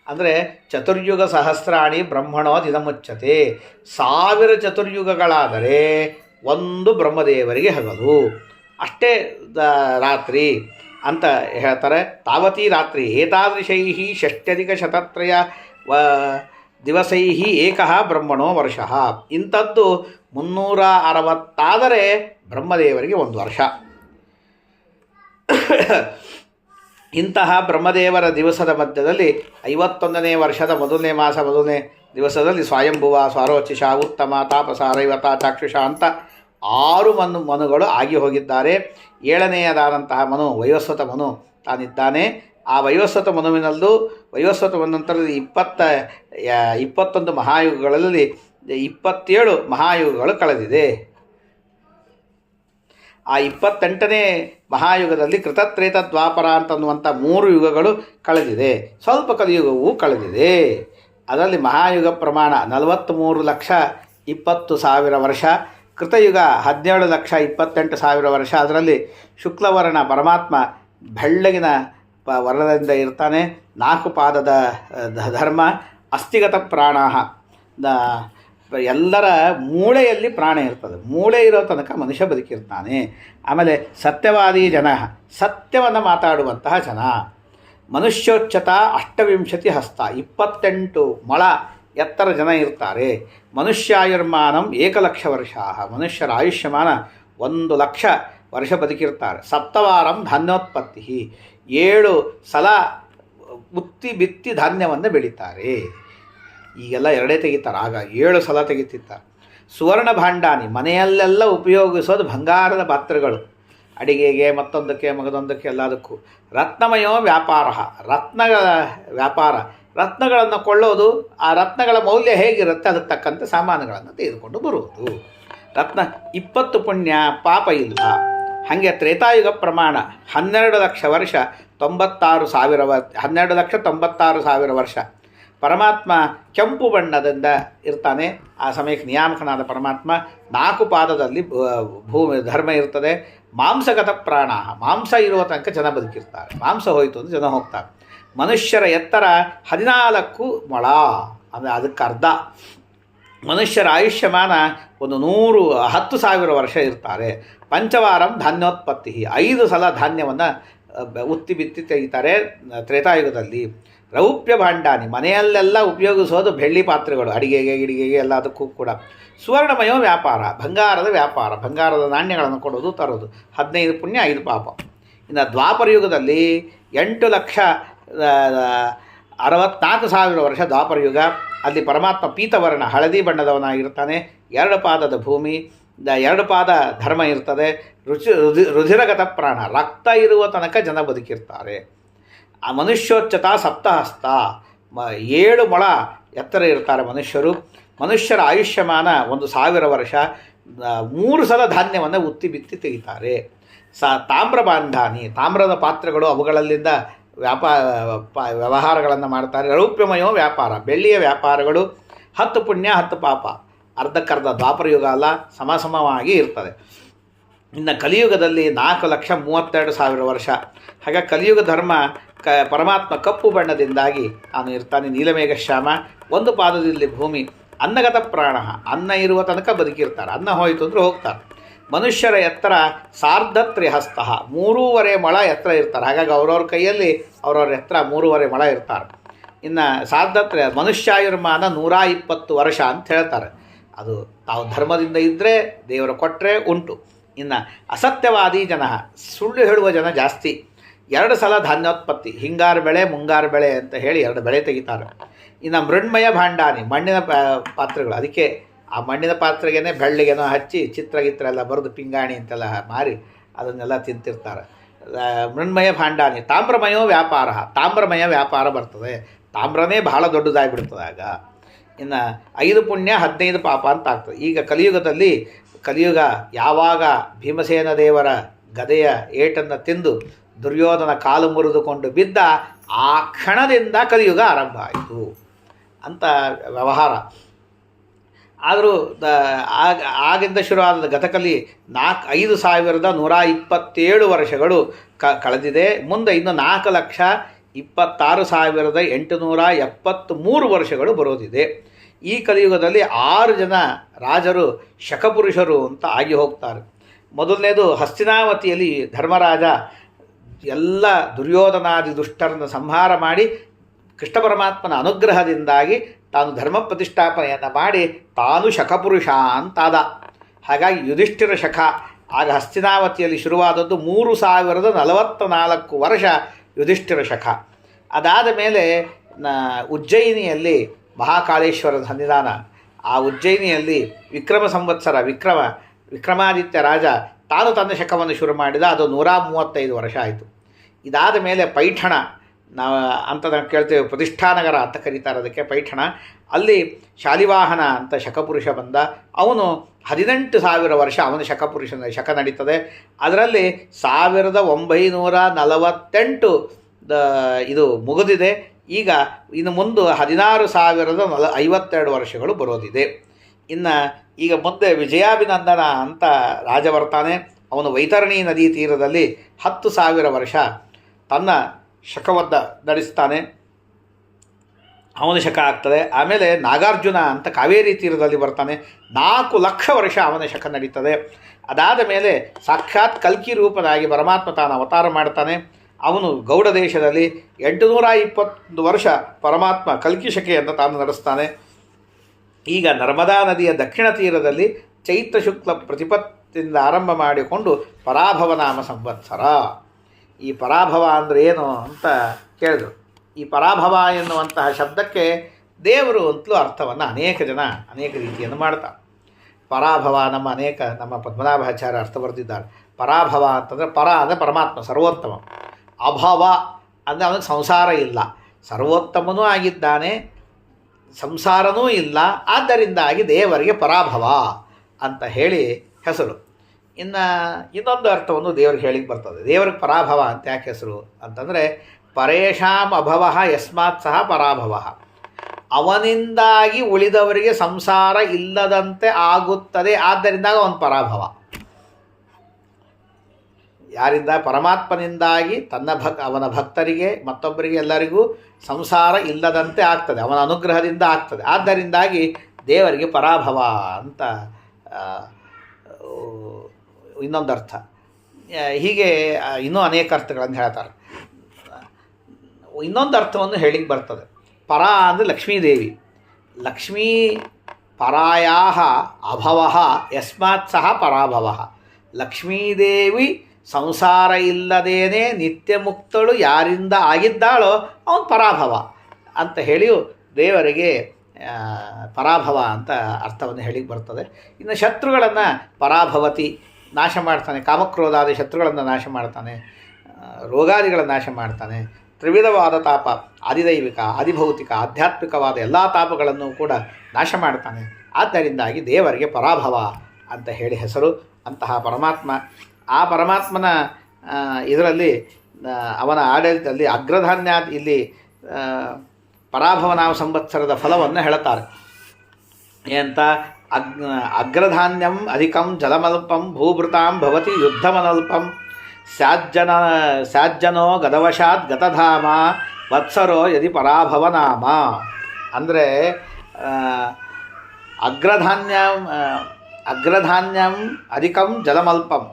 ಅಂದರೆ ಚತುರ್ಯುಗ ಸಹಸ್ರಾಣಿ ಬ್ರಹ್ಮಣೋ ದಿನಮುಚ್ಚತೆ. 1000 ಚತುರ್ಯುಗಗಳಾದರೆ ಒಂದು ಬ್ರಹ್ಮದೇವರಿಗೆ ಹಗಲು, ಅಷ್ಟೇ ರಾತ್ರಿ ಅಂತ ಹೇಳ್ತಾರೆ. ತಾವತಿ ರಾತ್ರಿ ಏತಾದೃಶೈ ಷಷ್ಟ್ಯಧಿಕಶತತ್ರಯ ದಿವಸೈ ಏಕಃ ಬ್ರಹ್ಮಣೋ ವರ್ಷ. ಇಂಥದ್ದು 360 ಆದರೆ ಬ್ರಹ್ಮದೇವರಿಗೆ ಒಂದು ವರ್ಷ. ಇಂತಹ ಬ್ರಹ್ಮದೇವರ ದಿವಸದ ಮಧ್ಯದಲ್ಲಿ 51ನೇ ವರ್ಷದ ಮೊದಲನೇ ಮಾಸ ಮೊದಲನೇ ದಿವಸದಲ್ಲಿ ಸ್ವಯಂಭುವ ಸ್ವಾರೋಚಿಷ ಉತ್ತಮ ತಾಪಸ ರೈವತ ಚಾಕ್ಷುಷ ಅಂತ 6 ಮನುಗಳು ಆಗಿ ಹೋಗಿದ್ದಾರೆ. 7ನೇಯದಾದಂತಹ ಮನು ವೈವಸ್ವತ ಮನು ತಾನಿದ್ದಾನೆ. ಆ ವೈವಸ್ವತ ಮನುವಿನಲ್ಲೂ ವೈವಸ್ವತ ನಂತರದ 21 ಮಹಾಯುಗಗಳಲ್ಲಿ 27 ಮಹಾಯುಗಗಳು ಕಳೆದಿದೆ. ಆ 28ನೇ ಮಹಾಯುಗದಲ್ಲಿ ಕೃತತ್ರೇತ ದ್ವಾಪರ ಅಂತನ್ನುವಂಥ 3 ಯುಗಗಳು ಕಳೆದಿದೆ. ಸ್ವಲ್ಪ ಕಲಿಯುಗವೂ ಕಳೆದಿದೆ. ಅದರಲ್ಲಿ ಮಹಾಯುಗ ಪ್ರಮಾಣ 43,20,000 ವರ್ಷ, ಕೃತಯುಗ 17,28,000 ವರ್ಷ. ಅದರಲ್ಲಿ ಶುಕ್ಲವರ್ಣ ಪರಮಾತ್ಮ ಬೆಳ್ಳಗಿನ ವರ್ಣದಿಂದ ಇರ್ತಾನೆ. 4 ಪಾದದ ಧರ್ಮ, ಅಸ್ಥಿಗತ ಪ್ರಾಣ. ಎಲ್ಲರ ಮೂಳೆಯಲ್ಲಿ ಪ್ರಾಣ ಇರ್ತದೆ. ಮೂಳೆ ಇರೋ ತನಕ ಮನುಷ್ಯ ಬದುಕಿರ್ತಾನೆ. ಆಮೇಲೆ ಸತ್ಯವಾದಿ ಜನ, ಸತ್ಯವನ್ನು ಮಾತಾಡುವಂತಹ ಜನ. ಮನುಷ್ಯೋಚ್ಚತ 28 ಹಸ್ತ, 28 ಮೊಳ ಎತ್ತರ ಜನ ಇರ್ತಾರೆ. ಮನುಷ್ಯಾಯುರ್ಮಾನಂ 1,00,000 ವರ್ಷ. ಮನುಷ್ಯರ ಆಯುಷ್ಯಮಾನ 1,00,000 ವರ್ಷ ಬದುಕಿರ್ತಾರೆ. ಸಪ್ತವಾರಂ ಧಾನ್ಯೋತ್ಪತ್ತಿ, 7 ಸಲ ಬಿತ್ತಿ ಧಾನ್ಯವನ್ನು ಬೆಳೀತಾರೆ. ಈಗೆಲ್ಲ 2 ತೆಗಿತಾರೆ, ಆಗ 7 ಸಲ ತೆಗಿತಿರ್ತಾರೆ. ಸುವರ್ಣ ಭಾಂಡಾನಿ, ಮನೆಯಲ್ಲೆಲ್ಲ ಉಪಯೋಗಿಸೋದು ಬಂಗಾರದ ಪಾತ್ರೆಗಳು, ಅಡಿಗೆಗೆ ಮತ್ತೊಂದಕ್ಕೆ ಮಗದೊಂದಕ್ಕೆ ಎಲ್ಲದಕ್ಕೂ. ರತ್ನಮಯೋ ವ್ಯಾಪಾರ, ರತ್ನಗಳ ವ್ಯಾಪಾರ. ರತ್ನಗಳನ್ನು ಕೊಳ್ಳೋದು, ಆ ರತ್ನಗಳ ಮೌಲ್ಯ ಹೇಗಿರುತ್ತೆ ಅದಕ್ಕೆ ತಕ್ಕಂತೆ ಸಾಮಾನುಗಳನ್ನು ತೆಗೆದುಕೊಂಡು ಬರುವುದು. ರತ್ನ 20 ಪುಣ್ಯ ಪಾಪ ಇಲ್ಲ. ಹಾಗೆ ತ್ರೇತಾಯುಗ ಪ್ರಮಾಣ 12 ಲಕ್ಷ ವರ್ಷ 12,96,000 ವರ್ಷ. ಪರಮಾತ್ಮ ಕೆಂಪು ಬಣ್ಣದಿಂದ ಇರ್ತಾನೆ. ಆ ಸಮಯಕ್ಕೆ ನಿಯಾಮಕನಾದ ಪರಮಾತ್ಮ 4 ಪಾದದಲ್ಲಿ ಭೂಮಿ ಧರ್ಮ ಇರ್ತದೆ. ಮಾಂಸಗತ ಪ್ರಾಣ, ಮಾಂಸ ಇರುವ ತನಕ ಜನ ಬದುಕಿರ್ತಾರೆ. ಮಾಂಸ ಹೋಯಿತು ಅಂದರೆ ಜನ ಹೋಗ್ತಾರೆ. ಮನುಷ್ಯರ ಎತ್ತರ 14 ಮೊಳ, ಅಂದರೆ ಅದಕ್ಕೆ ಅರ್ಧ. ಮನುಷ್ಯರ ಆಯುಷ್ಯಮಾನ ಒಂದು 10,000 ವರ್ಷ ಇರ್ತಾರೆ. ಪಂಚವಾರಂ ಧಾನ್ಯೋತ್ಪತ್ತಿ, 5 ಸಲ ಧಾನ್ಯವನ್ನು ಉತ್ತಿ ಬಿತ್ತಿ ತೆಗಿತಾರೆ ತ್ರೇತಾಯುಗದಲ್ಲಿ. ರೌಪ್ಯ ಭಾಂಡಾನಿ, ಮನೆಯಲ್ಲೆಲ್ಲ ಉಪಯೋಗಿಸೋದು ಬೆಳ್ಳಿ ಪಾತ್ರೆಗಳು, ಅಡಿಗೆಗೆ ಗಿಡಿಗೆಗೆ ಎಲ್ಲದಕ್ಕೂ ಕೂಡ. ಸುವರ್ಣಮಯ ವ್ಯಾಪಾರ, ಬಂಗಾರದ ವ್ಯಾಪಾರ, ಬಂಗಾರದ ನಾಣ್ಯಗಳನ್ನು ಕೊಡೋದು ತರೋದು. 15 ಪುಣ್ಯ 5 ಪಾಪ. ಇನ್ನು ದ್ವಾಪರಯುಗದಲ್ಲಿ 8,64,000 ವರ್ಷ ದ್ವಾಪರಯುಗ. ಅಲ್ಲಿ ಪರಮಾತ್ಮ ಪೀತವರ್ಣ ಹಳದಿ ಬಣ್ಣದವನಾಗಿರ್ತಾನೆ. 2 ಪಾದದ ಭೂಮಿ, 2 ಪಾದ ಧರ್ಮ ಇರ್ತದೆ. ರುಧಿರಗತ ಪ್ರಾಣ, ರಕ್ತ ಇರುವ ತನಕ ಜನ ಬದುಕಿರ್ತಾರೆ. ಆ ಮನುಷ್ಯೋಚ್ಚತ ಸಪ್ತಹಸ್ತ, 7 ಮೊಳ ಎತ್ತರ ಇರ್ತಾರೆ ಮನುಷ್ಯರು. ಮನುಷ್ಯರ ಆಯುಷ್ಯಮಾನ 1,000 ವರ್ಷ. 3 ಸಲ ಧಾನ್ಯವನ್ನು ಉತ್ತಿ ಬಿತ್ತಿ ತೆಗಿತಾರೆ. ತಾಮ್ರ ಬಾಂಧಾನಿ, ತಾಮ್ರದ ಪಾತ್ರೆಗಳು, ಅವುಗಳಲ್ಲಿಂದ ವ್ಯವಹಾರಗಳನ್ನು ಮಾಡ್ತಾರೆ. ರೌಪ್ಯಮಯೋ ವ್ಯಾಪಾರ, ಬೆಳ್ಳಿಯ ವ್ಯಾಪಾರಗಳು. 10 ಪುಣ್ಯ 10 ಪಾಪ, ಅರ್ಧಕ್ಕರ್ಧ. ದ್ವಾಪರಯುಗ ಅಲ್ಲ, ಸಮಸಮವಾಗಿ ಇರ್ತದೆ. ಇನ್ನು ಕಲಿಯುಗದಲ್ಲಿ 4,32,000 ವರ್ಷ. ಹಾಗೆ ಕಲಿಯುಗ ಧರ್ಮ ಪರಮಾತ್ಮ ಕಪ್ಪು ಬಣ್ಣದಿಂದಾಗಿ ಅವನು ಇರ್ತಾನೆ. ನೀಲಮೇಘಶ್ಯಾಮ, 1 ಪಾದದಲ್ಲಿ ಭೂಮಿ. ಅನ್ನಗತ ಪ್ರಾಣ, ಅನ್ನ ಇರುವ ತನಕ ಬದುಕಿರ್ತಾರೆ. ಅನ್ನ ಹೋಯಿತು ಅಂದರೆ ಹೋಗ್ತಾರೆ. ಮನುಷ್ಯರ ಎತ್ತರ 3.5 3.5 ಮೊಳ ಎತ್ತರ ಇರ್ತಾರೆ. ಹಾಗಾಗಿ ಅವ್ರವ್ರ ಕೈಯಲ್ಲಿ ಅವ್ರವ್ರ ಎತ್ತರ 3.5 ಮೊಳ ಇರ್ತಾರೆ. ಇನ್ನು 3.5 ಮನುಷ್ಯಾಯುರ್ಮಾನ 120 ವರ್ಷ ಅಂತ ಹೇಳ್ತಾರೆ. ಅದು ತಾವು ಧರ್ಮದಿಂದ ಇದ್ದರೆ ದೇವರು ಕೊಟ್ಟರೆ ಉಂಟು. ಇನ್ನು ಅಸತ್ಯವಾದಿ ಜನ, ಸುಳ್ಳು ಹೇಳುವ ಜನ ಜಾಸ್ತಿ. 2 ಸಲ ಧಾನ್ಯೋತ್ಪತ್ತಿ, ಹಿಂಗಾರು ಬೆಳೆ ಮುಂಗಾರು ಬೆಳೆ ಅಂತ ಹೇಳಿ 2 ಬೆಳೆ ತೆಗಿತಾರೆ. ಇನ್ನು ಮೃಣ್ಮಯ ಭಾಂಡಾನಿ, ಮಣ್ಣಿನ ಪಾತ್ರೆಗಳು. ಅದಕ್ಕೆ ಆ ಮಣ್ಣಿನ ಪಾತ್ರೆಗೇ ಬೆಳ್ಳಿಗೆನೋ ಹಚ್ಚಿ ಚಿತ್ರ ಎಲ್ಲ ಬರೆದು ಪಿಂಗಾಣಿ ಅಂತೆಲ್ಲ ಮಾರಿ ಅದನ್ನೆಲ್ಲ ತಿಂತಿರ್ತಾರೆ. ಮೃಣ್ಮಯ ಭಾಂಡಾನಿ. ತಾಮ್ರಮಯೋ ವ್ಯಾಪಾರ, ತಾಮ್ರಮಯ ವ್ಯಾಪಾರ ಬರ್ತದೆ. ತಾಮ್ರನೇ ಬಹಳ ದೊಡ್ಡದಾಗಿಬಿಡ್ತದೆ ಆಗ. ಇನ್ನು 5 ಪುಣ್ಯ 15 ಪಾಪ ಅಂತ ಆಗ್ತದೆ. ಈಗ ಕಲಿಯುಗದಲ್ಲಿ, ಕಲಿಯುಗ ಯಾವಾಗ ಭೀಮಸೇನ ದೇವರ ಗದೆಯ ಏಟನ್ನು ತಿಂದು ದುರ್ಯೋಧನ ಕಾಲು ಮುರಿದುಕೊಂಡು ಬಿದ್ದ ಆ ಕ್ಷಣದಿಂದ ಕಲಿಯುಗ ಆರಂಭ ಆಯಿತು ಅಂತ ವ್ಯವಹಾರ. ಆದರೂ ಆಗಿಂದ ಶುರುವಾದ ಗತಕಲಿ 5,127 ವರ್ಷಗಳು ಕಳೆದಿದೆ. ಮುಂದೆ ಇನ್ನು 4,26,873 ವರ್ಷಗಳು ಬರೋದಿದೆ. ಈ ಕಲಿಯುಗದಲ್ಲಿ 6 ಜನ ರಾಜರು ಶಕಪುರುಷರು ಅಂತ ಆಗಿ ಹೋಗ್ತಾರೆ. ಮೊದಲನೇದು ಹಸ್ತಿನಾವತಿಯಲ್ಲಿ ಧರ್ಮರಾಜ ಎಲ್ಲ ದುರ್ಯೋಧನಾದಿ ದುಷ್ಟರನ್ನು ಸಂಹಾರ ಮಾಡಿ ಕೃಷ್ಣ ಪರಮಾತ್ಮನ ಅನುಗ್ರಹದಿಂದಾಗಿ ತಾನು ಧರ್ಮ ಪ್ರತಿಷ್ಠಾಪನೆಯನ್ನು ಮಾಡಿ ತಾನು ಶಕಪುರುಷ ಅಂತಾದ. ಹಾಗಾಗಿ ಯುಧಿಷ್ಠಿರ ಶಕ ಆಗ ಹಸ್ತಿನಾವತಿಯಲ್ಲಿ ಶುರುವಾದದ್ದು. 3,044 ವರ್ಷ ಯುಧಿಷ್ಠಿರ ಶಕ. ಅದಾದ ಮೇಲೆ ಉಜ್ಜಯಿನಿಯಲ್ಲಿ ಮಹಾಕಾಳೇಶ್ವರದ ಸನ್ನಿಧಾನ. ಆ ಉಜ್ಜಯಿನಿಯಲ್ಲಿ ವಿಕ್ರಮ ಸಂವತ್ಸರ ವಿಕ್ರಮಾದಿತ್ಯ ರಾಜ ತಾನು ತನ್ನ ಶಕವನ್ನು ಶುರು ಮಾಡಿದ. ಅದು 135 ವರ್ಷ ಆಯಿತು. ಇದಾದ ಮೇಲೆ ಪೈಠಣ ಅಂತ ನಾವು ಕೇಳ್ತೇವೆ, ಪ್ರತಿಷ್ಠಾನಗರ ಅಂತ ಕರೀತಾರೆ ಅದಕ್ಕೆ, ಪೈಠಣ. ಅಲ್ಲಿ ಶಾಲಿವಾಹನ ಅಂತ ಶಕಪುರುಷ ಬಂದ. ಅವನು 18,000 ವರ್ಷ ಅವನ ಶಕಪುರುಷನ ಶಕ ನಡೀತದೆ. ಅದರಲ್ಲಿ 1948 ಇದು ಮುಗಿದಿದೆ. ಈಗ ಇನ್ನು ಮುಂದೆ 16,052 ವರ್ಷಗಳು ಬರೋದಿದೆ. ಇನ್ನು ಈಗ ಮುಂದೆ ವಿಜಯಾಭಿನಂದನ ಅಂತ ರಾಜ ಬರ್ತಾನೆ. ಅವನು ವೈತರಣಿ ನದಿ ತೀರದಲ್ಲಿ 10,000 ವರ್ಷ ತನ್ನ ಶಕವನ್ನು ನಡೆಸ್ತಾನೆ. ಅವನ ಶಕ ಆಗ್ತದೆ. ಆಮೇಲೆ ನಾಗಾರ್ಜುನ ಅಂತ ಕಾವೇರಿ ತೀರದಲ್ಲಿ ಬರ್ತಾನೆ. 4 ಲಕ್ಷ ವರ್ಷ ಅವನ ಶಕ ನಡೀತದೆ. ಅದಾದ ಮೇಲೆ ಸಾಕ್ಷಾತ್ ಕಲ್ಕಿ ರೂಪನಾಗಿ ಪರಮಾತ್ಮ ತಾನು ಅವತಾರ ಮಾಡ್ತಾನೆ. ಅವನು ಗೌಡ ದೇಶದಲ್ಲಿ 821 ವರ್ಷ ಪರಮಾತ್ಮ ಕಲ್ಕಿ ಶಕೆಯನ್ನು ತಾನು ನಡೆಸ್ತಾನೆ. ಈಗ ನರ್ಮದಾ ನದಿಯ ದಕ್ಷಿಣ ತೀರದಲ್ಲಿ ಚೈತ್ರ ಶುಕ್ಲ ಪ್ರತಿಪತ್ತಿಂದ ಆರಂಭ ಮಾಡಿಕೊಂಡು ಪರಾಭವ ನಾಮ ಸಂವತ್ಸರ. ಈ ಪರಾಭವ ಅಂದರೆ ಏನು ಅಂತ ಕೇಳಿದ್ರು. ಈ ಪರಾಭವ ಎನ್ನುವಂತಹ ಶಬ್ದಕ್ಕೆ ದೇವರು ಅಂತಲೂ ಅರ್ಥವನ್ನು ಅನೇಕ ಜನ ಅನೇಕ ರೀತಿಯನ್ನು ಮಾಡ್ತಾರೆ. ಪರಾಭವ ನಮ್ಮ ಪದ್ಮನಾಭಾಚಾರ್ಯ ಅರ್ಥ ಬರೆದಿದ್ದಾರೆ. ಪರಾಭವ ಅಂತಂದರೆ ಪರ ಅಂದರೆ ಪರಮಾತ್ಮ ಸರ್ವೋತ್ತಮ. ಅಭವ ಅಂದರೆ ಅವನಿಗೆ ಸಂಸಾರ ಇಲ್ಲ. ಸರ್ವೋತ್ತಮನೂ ಆಗಿದ್ದಾನೆ, ಸಂಸಾರನೂ ಇಲ್ಲ, ಆದ್ದರಿಂದಾಗಿ ದೇವರಿಗೆ ಪರಾಭವ ಅಂತ ಹೇಳಿ ಹೆಸರು. ಇನ್ನೊಂದು ಅರ್ಥವನ್ನು ದೇವರಿಗೆ ಹೇಳಿಕ್ಕೆ ಬರ್ತದೆ. ದೇವರಿಗೆ ಪರಾಭವ ಅಂತ ಯಾಕೆ ಹೆಸರು ಅಂತಂದರೆ, ಪರೇಶಾಂ ಅಭವ ಯಸ್ಮಾತ್ ಸಹ ಪರಾಭವ, ಅವನಿಂದಾಗಿ ಉಳಿದವರಿಗೆ ಸಂಸಾರ ಇಲ್ಲದಂತೆ ಆಗುತ್ತದೆ, ಆದ್ದರಿಂದ ಅವನ ಪರಾಭವ. ಯಾರಿಂದ? ಪರಮಾತ್ಮನಿಂದಾಗಿ ಅವನ ಭಕ್ತರಿಗೆ ಮತ್ತೊಬ್ಬರಿಗೆ ಎಲ್ಲರಿಗೂ ಸಂಸಾರ ಇಲ್ಲದಂತೆ ಆಗ್ತದೆ, ಅವನ ಅನುಗ್ರಹದಿಂದ ಆಗ್ತದೆ, ಆದ್ದರಿಂದಾಗಿ ದೇವರಿಗೆ ಪರಾಭವ ಅಂತ ಇನ್ನೊಂದು ಅರ್ಥ. ಹೀಗೆ ಇನ್ನೂ ಅನೇಕ ಅರ್ಥಗಳನ್ನು ಹೇಳ್ತಾರೆ. ಇನ್ನೊಂದು ಅರ್ಥವನ್ನು ಹೇಳಿಕ್ಕೆ ಬರ್ತದೆ. ಪರ ಅಂದರೆ ಲಕ್ಷ್ಮೀದೇವಿ. ಲಕ್ಷ್ಮೀ ಪರಾಯಾ ಅಭವ ಯಸ್ಮಾತ್ ಸಹ ಪರಾಭವ. ಲಕ್ಷ್ಮೀದೇವಿ ಸಂಸಾರ ಇಲ್ಲದೇನೆ ನಿತ್ಯ ಮುಕ್ತಳು ಯಾರಿಂದ ಆಗಿದ್ದಾಳೋ ಅವನು ಪರಾಭವ ಅಂತ ಹೇಳಿಯೂ ದೇವರಿಗೆ ಪರಾಭವ ಅಂತ ಅರ್ಥವನ್ನು ಹೇಳಿಕ್ಕೆ ಬರ್ತದೆ. ಇನ್ನು ಶತ್ರುಗಳನ್ನು ಪರಾಭವತಿ, ನಾಶ ಮಾಡ್ತಾನೆ, ಕಾಮಕ್ರೋಧಾದಿ ಶತ್ರುಗಳನ್ನು ನಾಶ ಮಾಡ್ತಾನೆ, ರೋಗಾದಿಗಳ ನಾಶ ಮಾಡ್ತಾನೆ, ತ್ರಿವಿಧವಾದ ತಾಪ, ಆದಿದೈವಿಕ, ಆದಿಭೌತಿಕ, ಆಧ್ಯಾತ್ಮಿಕವಾದ ಎಲ್ಲ ತಾಪಗಳನ್ನು ಕೂಡ ನಾಶ ಮಾಡ್ತಾನೆ, ಆದ್ದರಿಂದಾಗಿ ದೇವರಿಗೆ ಪರಾಭವ ಅಂತ ಹೇಳಿ ಹೆಸರು. ಅಂತಹ ಪರಮಾತ್ಮ, ಆ ಪರಮಾತ್ಮನ ಇದರಲ್ಲಿ ಅವನ ಆಡಳಿತದಲ್ಲಿ ಅಗ್ರಧಾನ್ಯ, ಇಲ್ಲಿ ಪರಾಭವನಾಮ ಸಂವತ್ಸರದ ಫಲವನ್ನು ಹೇಳ್ತಾರೆ. ಏನಂತ? ಅಗ್ರಧಾನ್ಯಂ ಅಧಿಕಂ ಜಲಮಲ್ಪಂ ಭೂಭೃತಾಂ ಭವತಿ ಯುದ್ಧಮನಲ್ಪಂ ಸ್ಯಾಜ್ಜನೋ ಗದವಶಾತ್ ಗತಧಾಮ ವತ್ಸರೋ ಯದಿ ಪರಾಭವನಾಮ. ಅಂದರೆ ಅಗ್ರಧಾನ್ಯಂ ಅಧಿಕಂ ಜಲಮಲ್ಪಂ,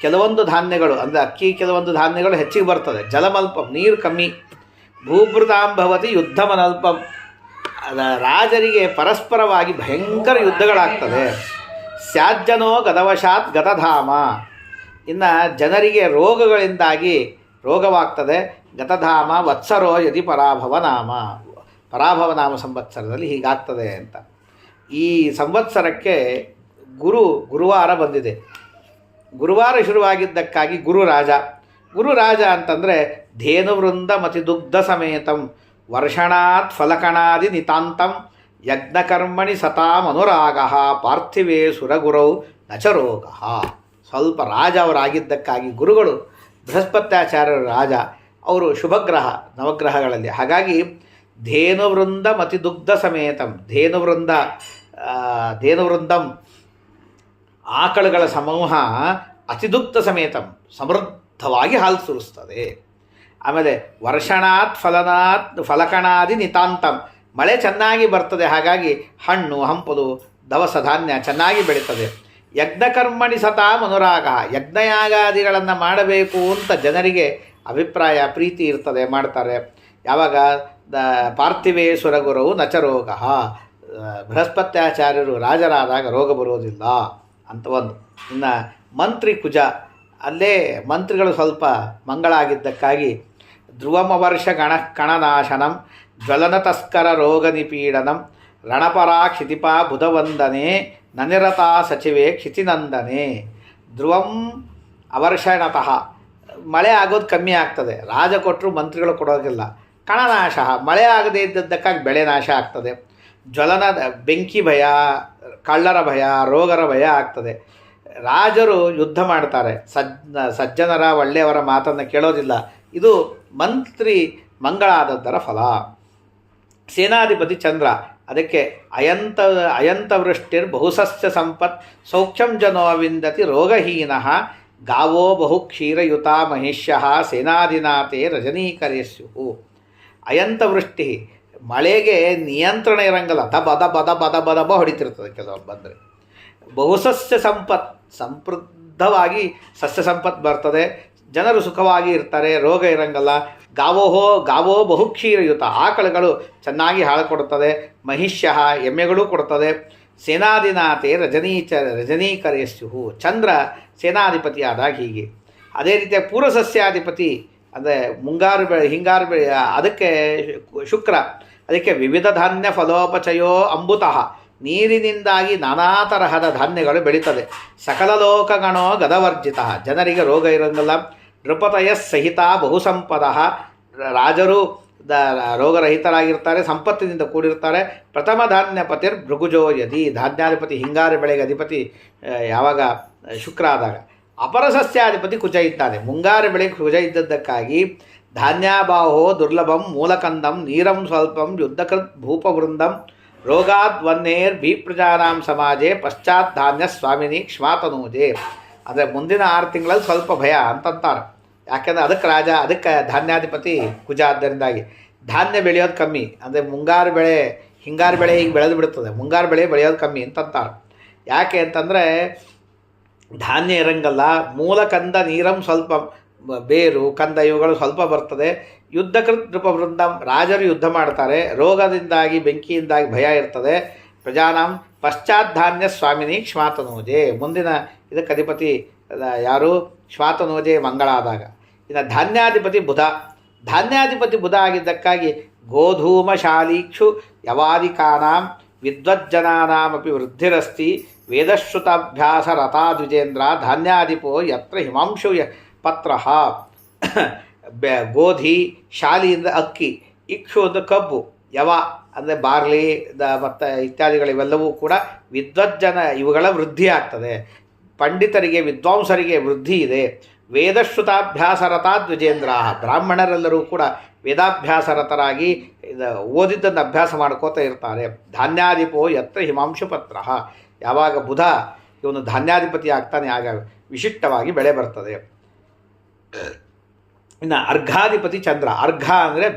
ಕೆಲವೊಂದು ಧಾನ್ಯಗಳು ಅಂದರೆ ಅಕ್ಕಿ, ಕೆಲವೊಂದು ಧಾನ್ಯಗಳು ಹೆಚ್ಚಿಗೆ ಬರ್ತದೆ. ಜಲಮಲ್ಪಂ, ನೀರು ಕಮ್ಮಿ. ಭೂಭೃತಾಂ ಭವತಿ ಯುದ್ಧಮನಲ್ಪಂ, ರಾಜರಿಗೆ ಪರಸ್ಪರವಾಗಿ ಭಯಂಕರ ಯುದ್ಧಗಳಾಗ್ತದೆ. ಸ್ಯಾಜ್ಜನೋ ಗದವಶಾತ್ ಗತಧಾಮ, ಇನ್ನು ಜನರಿಗೆ ರೋಗಗಳಿಂದಾಗಿ ರೋಗವಾಗ್ತದೆ. ಗತಧಾಮ ವತ್ಸರೋ ಯದಿ ಪರಾಭವನಾಮ, ಪರಾಭವನಾಮ ಸಂವತ್ಸರದಲ್ಲಿ ಹೀಗಾಗ್ತದೆ ಅಂತ. ಈ ಸಂವತ್ಸರಕ್ಕೆ ಗುರುವಾರ ಬಂದಿದೆ. ಗುರುವಾರ ಶುರುವಾಗಿದ್ದಕ್ಕಾಗಿ ಗುರುರಾಜ ಅಂತಂದರೆ ಧೇನುವೃಂದ ಮತಿದುಗ್ಧ ಸಮೇತಂ ವರ್ಷಣಾತ್ ಫಲಕಣಾದಿ ನಿತಾಂತಂ ಯಜ್ಞಕರ್ಮಣಿ ಸತಾಂ ಅನುರಾಗ ಪಾರ್ಥಿವೇ ಸುರಗುರೌ ನಚರೋಗ. ಸ್ವಲ್ಪ ರಾಜ ಅವರಾಗಿದ್ದಕ್ಕಾಗಿ ಗುರುಗಳು ಬೃಹಸ್ಪತ್ಯಾಚಾರ್ಯರು ರಾಜ, ಅವರು ಶುಭಗ್ರಹ ನವಗ್ರಹಗಳಲ್ಲಿ. ಹಾಗಾಗಿ ಧೇನುವೃಂದ ಮತಿದುಗ್ಧ ಸಮೇತಂ, ಧೇನುವೃಂದಂ ಆಕಳುಗಳ ಸಮೂಹ, ಅತಿದುಗ್ಧ ಸಮೇತಂ ಸಮೃದ್ಧವಾಗಿ ಹಾಲು ಸುರಿಸ್ತದೆ. ಆಮೇಲೆ ವರ್ಷಣಾತ್ ಫಲಕಣಾದಿ ನಿತಾಂತಂ, ಮಳೆ ಚೆನ್ನಾಗಿ ಬರ್ತದೆ, ಹಾಗಾಗಿ ಹಣ್ಣು ಹಂಪಲು ದವಸ ಧಾನ್ಯ ಚೆನ್ನಾಗಿ ಬೆಳೀತದೆ. ಯಜ್ಞಕರ್ಮಣಿ ಸತಾಂ ಅನುರಾಗ, ಯಜ್ಞಯಾಗಾದಿಗಳನ್ನು ಮಾಡಬೇಕು ಅಂತ ಜನರಿಗೆ ಅಭಿಪ್ರಾಯ ಪ್ರೀತಿ ಇರ್ತದೆ, ಮಾಡ್ತಾರೆ. ಯಾವಾಗ? ಪಾರ್ಥಿವೇ ಸುರಗುರವು ನಚರೋಗ, ಬೃಹಸ್ಪತ್ಯಾಚಾರ್ಯರು ರಾಜರಾದಾಗ ರೋಗ ಬರುವುದಿಲ್ಲ ಅಂತ ಒಂದು. ಇನ್ನು ಮಂತ್ರಿ ಕುಜ, ಅಲ್ಲೇ ಮಂತ್ರಿಗಳು ಸ್ವಲ್ಪ ಮಂಗಳಾಗಿದ್ದಕ್ಕಾಗಿ ಧ್ರುವಮವರ್ಷ ಕಣನಾಶನಂ ಜ್ವಲನ ತಸ್ಕರ ರೋಗ ನಿಪೀಡನಂ ರಣಪರಾ ಕ್ಷಿತಿಪಾ ಬುಧವಂದನೆ ನನಿರತಾ ಸಚಿವೆ ಕ್ಷಿತಿನಂದನೆ. ಧ್ರುವಂ ಅವರ್ಷಣತಃ, ಮಳೆ ಆಗೋದು ಕಮ್ಮಿ ಆಗ್ತದೆ, ರಾಜ ಕೊಟ್ಟರು ಮಂತ್ರಿಗಳು ಕೊಡೋದಿಲ್ಲ. ಕಣನಾಶ, ಮಳೆ ಆಗದೇ ಇದ್ದದ್ದಕ್ಕಾಗಿ ಬೆಳೆ ನಾಶ ಆಗ್ತದೆ. ಜ್ವಲನ, ಬೆಂಕಿ ಭಯ, ಕಳ್ಳರ ಭಯ, ರೋಗರ ಭಯ ಆಗ್ತದೆ. ರಾಜರು ಯುದ್ಧ ಮಾಡ್ತಾರೆ, ಸಜ್ಜನರ ಒಳ್ಳೆಯವರ ಮಾತನ್ನು ಕೇಳೋದಿಲ್ಲ. ಇದು ಮಂತ್ರಿ ಮಂಗಳಾದದ್ದರ ಫಲ. ಸೇನಾಧಿಪತಿ ಚಂದ್ರ, ಅದಕ್ಕೆ ಅಯಂತ ವೃಷ್ಟಿರ್ ಬಹುಸಸ್ಯ ಸಂಪತ್ ಸೌಖ್ಯಂ ಜನೋ ವಿಂದತಿ ರೋಗಹೀನ ಗಾವೋ ಬಹು ಕ್ಷೀರಯುತ ಮಹಿಷ್ಯ ಸೇನಾಧಿನಾಥೇ ರಜನೀಕರೇಸ್ಯು. ಅಯಂತ ವೃಷ್ಟಿ, ಮಳೆಗೆ ನಿಯಂತ್ರಣ ಇರಂಗಲ್ಲ, ದಬ ಹೊಡಿತಿರ್ತದೆ ಕೆಲವರು ಬಂದರೆ. ಬಹುಸಸ್ಯ ಸಂಪತ್, ಸಮೃದ್ಧವಾಗಿ ಸಸ್ಯ ಸಂಪತ್ತು ಬರ್ತದೆ, ಜನರು ಸುಖವಾಗಿ ಇರ್ತಾರೆ, ರೋಗ ಇರಂಗಲ್ಲ. ಗಾವೋ ಬಹುಕ್ಷೀರಯುತ, ಆಕಳುಗಳು ಚೆನ್ನಾಗಿ ಹಾಲು ಕೊಡುತ್ತದೆ. ಮಹಿಷ್ಯ, ಎಮ್ಮೆಗಳು ಕೊಡುತ್ತದೆ. ಸೇನಾಧಿನಾಥೇ ರಜನೀಕರೇಸ್ಯು, ಚಂದ್ರ ಸೇನಾಧಿಪತಿಯಾದಾಗ ಹೀಗೆ. ಅದೇ ರೀತಿಯ ಪೂರ್ವಸಸ್ಯಾಧಿಪತಿ ಅಂದರೆ ಮುಂಗಾರು ಬೆಳೆ, ಹಿಂಗಾರು ಬೆಳೆ, ಅದಕ್ಕೆ ಶುಕ್ರ, ಅದಕ್ಕೆ ವಿವಿಧ ಧಾನ್ಯ ಫಲೋಪಚಯೋ ಅಂಬುತಃ, ನೀರಿನಿಂದಾಗಿ ನಾನಾ ತರಹದ ಧಾನ್ಯಗಳು ಬೆಳೀತದೆ. ಸಕಲ ಲೋಕಗಣೋ ಗದವರ್ಜಿತ, ಜನರಿಗೆ ರೋಗ ಇರಂಗಲ್ಲ. ನೃಪತಯ ಸಹಿತ ಬಹುಸಂಪದ, ರಾಜರು ರೋಗರಹಿತರಾಗಿರ್ತಾರೆ, ಸಂಪತ್ತಿನಿಂದ ಕೂಡಿರ್ತಾರೆ. ಪ್ರಥಮ ಧಾನ್ಯಪತಿರ್ ಭೃಗುಜೋ ಯದಿ, ಧಾನ್ಯಾಧಿಪತಿ ಹಿಂಗಾರು ಬೆಳೆಗೆ ಅಧಿಪತಿ ಯಾವಾಗ ಶುಕ್ರ ಆದಾಗ. ಅಪರ ಸಸ್ಯಾಧಿಪತಿ ಕುಜ ಇದ್ದಾನೆ. ಮುಂಗಾರು ಬೆಳೆಗೆ ಕುಜ ಇದ್ದದ್ದಕ್ಕಾಗಿ ಧಾನ್ಯಾಬಾಹೋ ದುರ್ಲಭಂ ಮೂಲಕಂದಂ ನೀರಂ ಸ್ವಲ್ಪಂ ಯುದ್ಧಕೃತ್ ಭೂಪವೃಂದಂ ರೋಗಾದ್ವನ್ನೇರ್ ಭೀಪ್ರಜಾನಾಂ ಸಮಾಜೆ ಪಶ್ಚಾತ್ ಧಾನ್ಯ ಸ್ವಾಮಿನಿ ಕ್ಷ್ಮಾತನೂಜೆ. ಅಂದರೆ ಮುಂದಿನ 6 ತಿಂಗಳಲ್ಲಿ ಸ್ವಲ್ಪ ಭಯ ಅಂತಂತಾರೆ. ಯಾಕೆಂದರೆ ಅದಕ್ಕೆ ಧಾನ್ಯಾಧಿಪತಿ ಕುಜ. ಆದ್ದರಿಂದಾಗಿ ಧಾನ್ಯ ಬೆಳೆಯೋದು ಕಮ್ಮಿ. ಅಂದರೆ ಮುಂಗಾರು ಬೆಳೆ ಹಿಂಗಾರು ಬೆಳೆ ಈಗ ಬೆಳೆದು ಬಿಡ್ತದೆ, ಮುಂಗಾರು ಬೆಳೆ ಬೆಳೆಯೋದು ಕಮ್ಮಿ ಅಂತಂತಾರೆ. ಯಾಕೆ ಅಂತಂದರೆ ಧಾನ್ಯ ಇರಂಗಲ್ಲ. ಮೂಲಕಂದ ನೀರಂ ಸ್ವಲ್ಪ, ಬೇರು ಕಂದ ಇವುಗಳು ಸ್ವಲ್ಪ ಬರ್ತದೆ. ಯುದ್ಧಕೃತ್ ನೃಪವೃಂದಂ, ರಾಜರು ಯುದ್ಧ ಮಾಡ್ತಾರೆ. ರೋಗದಿಂದಾಗಿ ಬೆಂಕಿಯಿಂದಾಗಿ ಭಯ ಇರ್ತದೆ. ಪ್ರಜಾನಾಂ ಪಶ್ಚಾತ್ ಧಾನ್ಯ ಸ್ವಾಮಿನಿ ಕ್ಷ್ಮಾತನೋಜೆ, ಮುಂದಿನ ಇದಕ್ಕೆ ಅಧಿಪತಿ ಯಾರು? ಶ್ವಾತನೋಜೆ ಮಂಗಳ ಆದಾಗ. ಇನ್ನು ಧಾನ್ಯಾಧಿಪತಿ ಬುಧ. ಧಾನ್ಯಾಧಿಪತಿ ಬುಧ ಆಗಿದ್ದಕ್ಕಾಗಿ ಗೋಧೂಮಶಾಲೀಕ್ಷು ಯವಾದಿಕಾನಾಂ ವಿದ್ವಜ್ಜನಾನಾಮಪಿ ವೃದ್ಧಿರಸ್ತಿ ವೇದಶ್ರುತಾಭ್ಯಾಸ ರಥಾ ದ್ವಿಜೇಂದ್ರ ಧಾನ್ಯಾಧಿಪೋ ಯತ್ರ ಹಿಮಾಂಶು ಪತ್ರ. ಗೋಧಿ, ಶಾಲಿಯಿಂದ ಅಕ್ಕಿ, ಇಕ್ಷು ಅಂದರೆ ಕಬ್ಬು, ಯವ ಅಂದರೆ ಬಾರ್ಲಿ ಮತ್ತು ಇತ್ಯಾದಿಗಳಿವೆಲ್ಲವೂ ಕೂಡ ವಿದ್ವಜ್ಜನ ಇವುಗಳ ವೃದ್ಧಿ ಆಗ್ತದೆ. ಪಂಡಿತರಿಗೆ ವಿದ್ವಾಂಸರಿಗೆ ವೃದ್ಧಿ ಇದೆ. ವೇದಶ್ರುತಾಭ್ಯಾಸರಥ ದ್ವಿಜೇಂದ್ರ, ಬ್ರಾಹ್ಮಣರೆಲ್ಲರೂ ಕೂಡ ವೇದಾಭ್ಯಾಸರತರಾಗಿ ಓದಿದ್ದನ್ನು ಅಭ್ಯಾಸ ಮಾಡ್ಕೋತಾ ಇರ್ತಾರೆ. ಧಾನ್ಯಾಧಿಪೋ ಯತ್ರ ಹಿಮಾಂಶು ಪತ್ರ, ಯಾವಾಗ ಬುಧ ಇವನು ಧಾನ್ಯಾಧಿಪತಿ ಆಗ್ತಾನೆ ಆಗ ವಿಶಿಷ್ಟವಾಗಿ ಬೆಳೆ ಬರ್ತದೆ. ಇನ್ನು ಅರ್ಘಾಧಿಪತಿ ಚಂದ್ರ. ಅರ್ಘ ಅಂದರೆ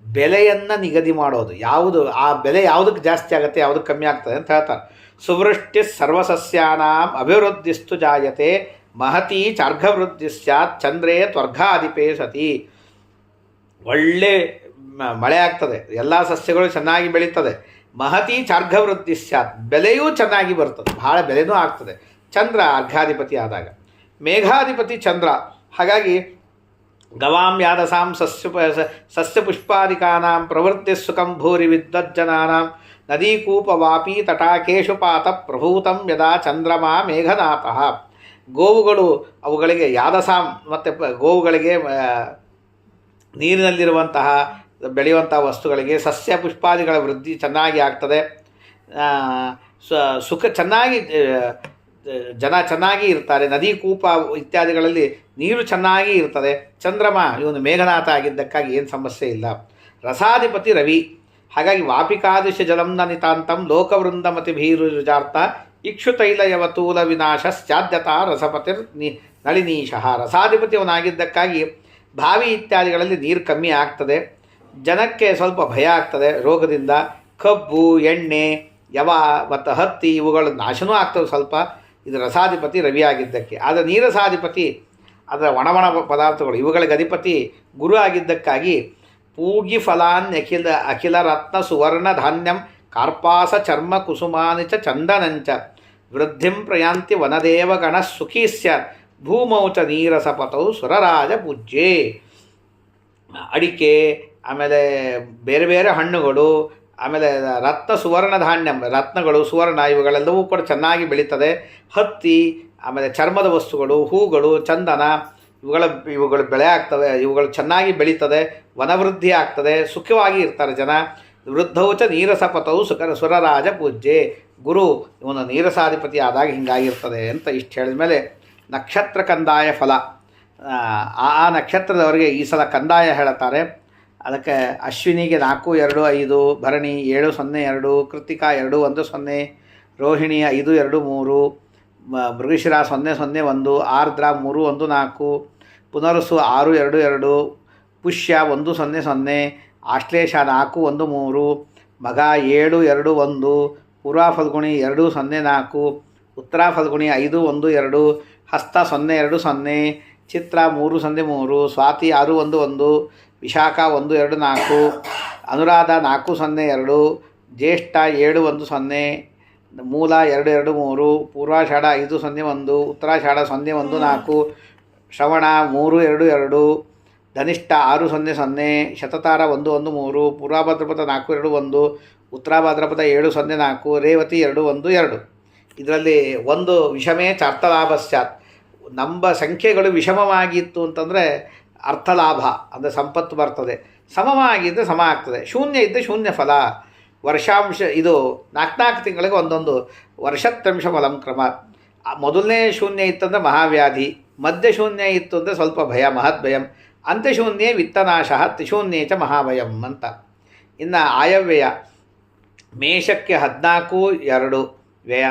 ಬೆಲೆಯನ್ನು ನಿಗದಿ ಮಾಡೋದು. ಯಾವುದು ಆ ಬೆಲೆ ಯಾವುದಕ್ಕೆ ಜಾಸ್ತಿ ಆಗುತ್ತೆ, ಯಾವುದಕ್ಕೆ ಕಮ್ಮಿ ಆಗ್ತದೆ ಅಂತ ಹೇಳ್ತಾರೆ. ಸುವೃಷ್ಟಿ ಸರ್ವಸಸ್ಯಾನಾಂ ಅಭಿವೃದ್ಧಿಸ್ತು ಜಾಯತೆ ಮಹತಿ ಚಾರ್ಘವೃದ್ಧಿ ಸ್ಯಾತ್ ಚಂದ್ರೇ ತ್ವರ್ಘಾಧಿಪೇ ಸತಿ. ಒಳ್ಳೆ ಮಳೆ ಆಗ್ತದೆ, ಎಲ್ಲ ಸಸ್ಯಗಳು ಚೆನ್ನಾಗಿ ಬೆಳೀತದೆ. ಮಹತಿ ಚಾರ್ಘವೃದ್ಧಿ ಸ್ಯಾತ್, ಬೆಲೆಯೂ ಚೆನ್ನಾಗಿ ಬರ್ತದೆ, ಬಹಳ ಬೆಲೆನೂ ಆಗ್ತದೆ ಚಂದ್ರ ಅರ್ಘಾಧಿಪತಿ ಆದಾಗ. ಮೇಘಾಧಿಪತಿ ಚಂದ್ರ. ಹಾಗಾಗಿ ಗವಾಂ ಯಾದಸಾಂ ಸಸ್ಯಪುಷ್ಪಾದಿಕಾನಾಂ ಪ್ರವೃತ್ತಿ ಸುಖಂ ಭೂರಿ ವಿದ್ವಜ್ಜನಾನಾಂ ನದೀಕೂಪ ವಾಪಿ ತಟಾಕೇಶು ಪಾತ ಪ್ರಭೂತಂ ಯದಾ ಚಂದ್ರಮಾ ಮೇಘನಾಥಃ. ಗೋವುಗಳು ಅವುಗಳಿಗೆ ಯಾದಸಾಂ ಮತ್ತು ಗೋವುಗಳಿಗೆ ನೀರಿನಲ್ಲಿರುವಂತಹ ಬೆಳೆಯುವಂತಹ ವಸ್ತುಗಳಿಗೆ ಸಸ್ಯ ಪುಷ್ಪಾದಿಗಳ ವೃದ್ಧಿ ಚೆನ್ನಾಗಿ ಆಗ್ತದೆ. ಸುಖ ಚೆನ್ನಾಗಿ ಜನ ಚೆನ್ನಾಗಿ ಇರ್ತಾರೆ. ನದಿ ಕೂಪ ಇತ್ಯಾದಿಗಳಲ್ಲಿ ನೀರು ಚೆನ್ನಾಗಿ ಇರ್ತದೆ. ಚಂದ್ರಮ ಇವನು ಮೇಘನಾಥ ಆಗಿದ್ದಕ್ಕಾಗಿ ಏನು ಸಮಸ್ಯೆ ಇಲ್ಲ. ರಸಾಧಿಪತಿ ರವಿ. ಹಾಗಾಗಿ ವಾಪಿಕಾದಿಶ ಜಲಂನ ನಿತಾಂತಂ ಲೋಕವೃಂದಮತಿ ಭೀರುಜಾರ್ಥ ಇಕ್ಷುತೈಲ ಯವತೂಲ ವಿನಾಶ ಸ್ಯಾದ್ಯತಾ ರಸಪತಿರ್ ನಳಿನೀಶಃ. ರಸಾಧಿಪತಿ ಅವನಾಗಿದ್ದಕ್ಕಾಗಿ ಬಾವಿ ಇತ್ಯಾದಿಗಳಲ್ಲಿ ನೀರು ಕಮ್ಮಿ ಆಗ್ತದೆ. ಜನಕ್ಕೆ ಸ್ವಲ್ಪ ಭಯ ಆಗ್ತದೆ ರೋಗದಿಂದ. ಕಬ್ಬು, ಎಣ್ಣೆ, ಯವ ಮತ್ತು ಹತ್ತಿ ಇವುಗಳ ನಾಶನೂ ಆಗ್ತವೆ ಸ್ವಲ್ಪ. ಇದು ರಸಾಧಿಪತಿ ರವಿ ಆಗಿದ್ದಕ್ಕೆ. ಆದರೆ ನೀರಸಾಧಿಪತಿ ಅದರ ಒಣ ಪದಾರ್ಥಗಳು ಇವುಗಳಿಗೆ ಅಧಿಪತಿ ಗುರು ಆಗಿದ್ದಕ್ಕಾಗಿ ಪೂಗಿ ಫಲಾನ್ಯಖಿಲ ಅಖಿಲ ರತ್ನ ಸುವರ್ಣ ಧಾನ್ಯಂ ಕಾರ್ಪಾಸ ಚರ್ಮ ಕುಸುಮಾನಿ ಚ ಚಂದನಂಚ ವೃದ್ಧಿಂ ಪ್ರಯಾಂತಿ ವನದೇವ ಗಣ ಸುಖೀ ಸ್ಯಾತ್ ಭೂಮೌ ಚ ನೀರಸಪತೌ ಸುರರಾಜ ಪೂಜ್ಯೆ. ಅಡಿಕೆ, ಆಮೇಲೆ ಬೇರೆ ಬೇರೆ ಹಣ್ಣುಗಳು, ಆಮೇಲೆ ರತ್ನ ಸುವರ್ಣ ಧಾನ್ಯಂ, ರತ್ನಗಳು ಸುವರ್ಣ ಇವುಗಳೆಲ್ಲವೂ ಕೂಡ ಚೆನ್ನಾಗಿ ಬೆಳೀತದೆ. ಹತ್ತಿ, ಆಮೇಲೆ ಚರ್ಮದ ವಸ್ತುಗಳು, ಹೂಗಳು, ಚಂದನ ಇವುಗಳು ಬೆಳೆ ಆಗ್ತವೆ. ಇವುಗಳು ಚೆನ್ನಾಗಿ ಬೆಳೀತದೆ, ವನವೃದ್ಧಿ ಆಗ್ತದೆ, ಸುಖವಾಗಿ ಇರ್ತಾರೆ ಜನ. ವೃದ್ಧೌಚ ನೀರಸಪತವು ಸುರರಾಜ ಪೂಜ್ಯೆ. ಗುರು ಇವನು ನೀರಸಾಧಿಪತಿ ಆದಾಗ ಹೀಗಾಗಿರ್ತದೆ ಅಂತ ಇಷ್ಟು ಹೇಳಿದ ಮೇಲೆ ನಕ್ಷತ್ರ ಕಂದಾಯ ಫಲ. ಆ ನಕ್ಷತ್ರದವರಿಗೆ ಈ ಸಲ ಕಂದಾಯ ಹೇಳುತ್ತಾರೆ. ಅದಕ್ಕೆ ಅಶ್ವಿನಿಗೆ 4, 2, 5, ಭರಣಿ 7, 0, 2, ಕೃತಿಕಾ 2, 1, 0, ರೋಹಿಣಿ 5, 2, 3, ಮೃಗಶಿರ 0, 0, 1, ಆರ್ದ್ರ 3, 1, 4, ಪುನರ್ಸು 6, 2, 2, ಪುಷ್ಯ 1, 0, 0, ಆಶ್ಲೇಷ 4, 1, 3, ಮಘ 7, 2, 1, ಪೂರ್ವ ಫಲ್ಗುಣಿ 2, 0, 4, ಉತ್ತರ ಫಲ್ಗುಣಿ 5, 1, 2, ಹಸ್ತ 0, 2, 0, ಚಿತ್ರ 3, 0, 3, ಸ್ವಾತಿ 6, 1, 1, ವಿಶಾಖ 1, 2, 4, ಅನುರಾಧ 4, 0, 2, ಜ್ಯೇಷ್ಠ 7, 1, 0, ಮೂಲ 2, 2, 3, ಪೂರ್ವಾಷಾಢ 5, 0, 1, ಉತ್ತರಾಷಾಢ 0, 1, 4, ಶ್ರವಣ 3, 2, 2, ಧನಿಷ್ಠ 6, 0, 0, ಶತತಾರ 1, 1, 3, ಪೂರ್ವಭದ್ರಪದ 4, 2, 1, ಉತ್ತರಾಭದ್ರಪದ 7, 0, 4, ರೇವತಿ 2, 1, 2. ಇದರಲ್ಲಿ ಒಂದು ವಿಷಮೇ ಚಾರ್ಥಲಾಭ ಸ್ಯಾತ್. ನಮ್ಮ ಸಂಖ್ಯೆಗಳು ವಿಷಮವಾಗಿತ್ತು ಅಂತಂದರೆ ಅರ್ಥಲಾಭ ಅಂದರೆ ಸಂಪತ್ತು ಬರ್ತದೆ. ಸಮವಾಗಿದ್ದರೆ ಸಮ ಆಗ್ತದೆ, ಶೂನ್ಯ ಇದ್ದರೆ ಶೂನ್ಯ ಫಲ. ವರ್ಷಾಂಶ ಇದು 4 ತಿಂಗಳಿಗೆ ಒಂದೊಂದು ವರ್ಷತ್ತಂಶ ಫಲಂ ಕ್ರಮ. ಮೊದಲನೇ ಶೂನ್ಯ ಇತ್ತಂದರೆ ಮಹಾವ್ಯಾಧಿ, ಮಧ್ಯ ಶೂನ್ಯ ಇತ್ತು ಅಂದರೆ ಸ್ವಲ್ಪ ಭಯ ಮಹದ್ಭಯಂ, ಅಂತ್ಯಶೂನ್ಯೇ ವಿತ್ತನಾಶ ತ್ರಿಶೂನ್ಯೇ ಚ ಮಹಾಭಯಂ ಅಂತ. ಇನ್ನು ಆಯವ್ಯಯ ಮೇಷಕ್ಕೆ 14 ವ್ಯಯ,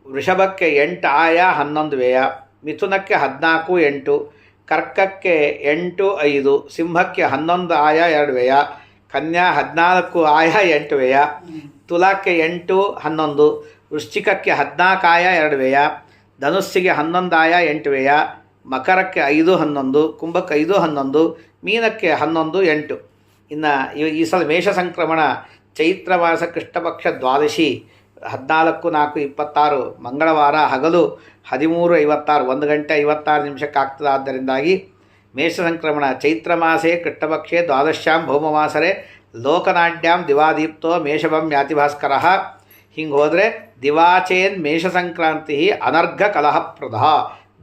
ವೃಷಭಕ್ಕೆ 8 ಆಯ 11 ವ್ಯಯ, ಮಿಥುನಕ್ಕೆ 14 8, ಕರ್ಕಕ್ಕೆ 8 5, ಸಿಂಹಕ್ಕೆ 11 ಆಯ 2 ವ್ಯಯ, ಕನ್ಯಾ 14 ಆಯ 8 ವ್ಯಯ, ತುಲಾಕ್ಕೆ 8 11, ವೃಶ್ಚಿಕಕ್ಕೆ 14 ಆಯ 2 ವ್ಯಯ, ಧನುಸ್ಸಿಗೆ 11 ಆಯ 8 ವ್ಯಯ, ಮಕರಕ್ಕೆ 5 11, ಕುಂಭಕ್ಕೆ 5 11, ಮೀನಕ್ಕೆ 11 8. ಇನ್ನು ಈ ಸಲ ಮೇಷ ಸಂಕ್ರಮಣ ಚೈತ್ರ ಮಾಸ ಕೃಷ್ಣಪಕ್ಷ ದ್ವಾದಶಿ 14/4/26 ಮಂಗಳವಾರ ಹಗಲು 13:56 1 ಗಂಟೆ 56 ನಿಮಿಷಕ್ಕೆ ಆಗ್ತದೆ. ಆದ್ದರಿಂದಾಗಿ ಮೇಷ ಸಂಕ್ರಮಣ ಚೈತ್ರ ಮಾಸೆ ಕೃಷ್ಣಪಕ್ಷೆ ದ್ವಾದಶ್ಯಾಂ ಭೌಮವಾಸರೆ ಲೋಕನಾಡ್ಯಾಂ ದಿವಾದೀಪ್ತೋ ಮೇಷಭಂ ಯಾತಿ ಭಾಸ್ಕರ. ಹಿಂಗೆ ಹೋದರೆ ದಿವಾಚೇನ್ ಮೇಷ ಸಂಕ್ರಾಂತಿ ಅನರ್ಘ ಕಲಹಪ್ರದ,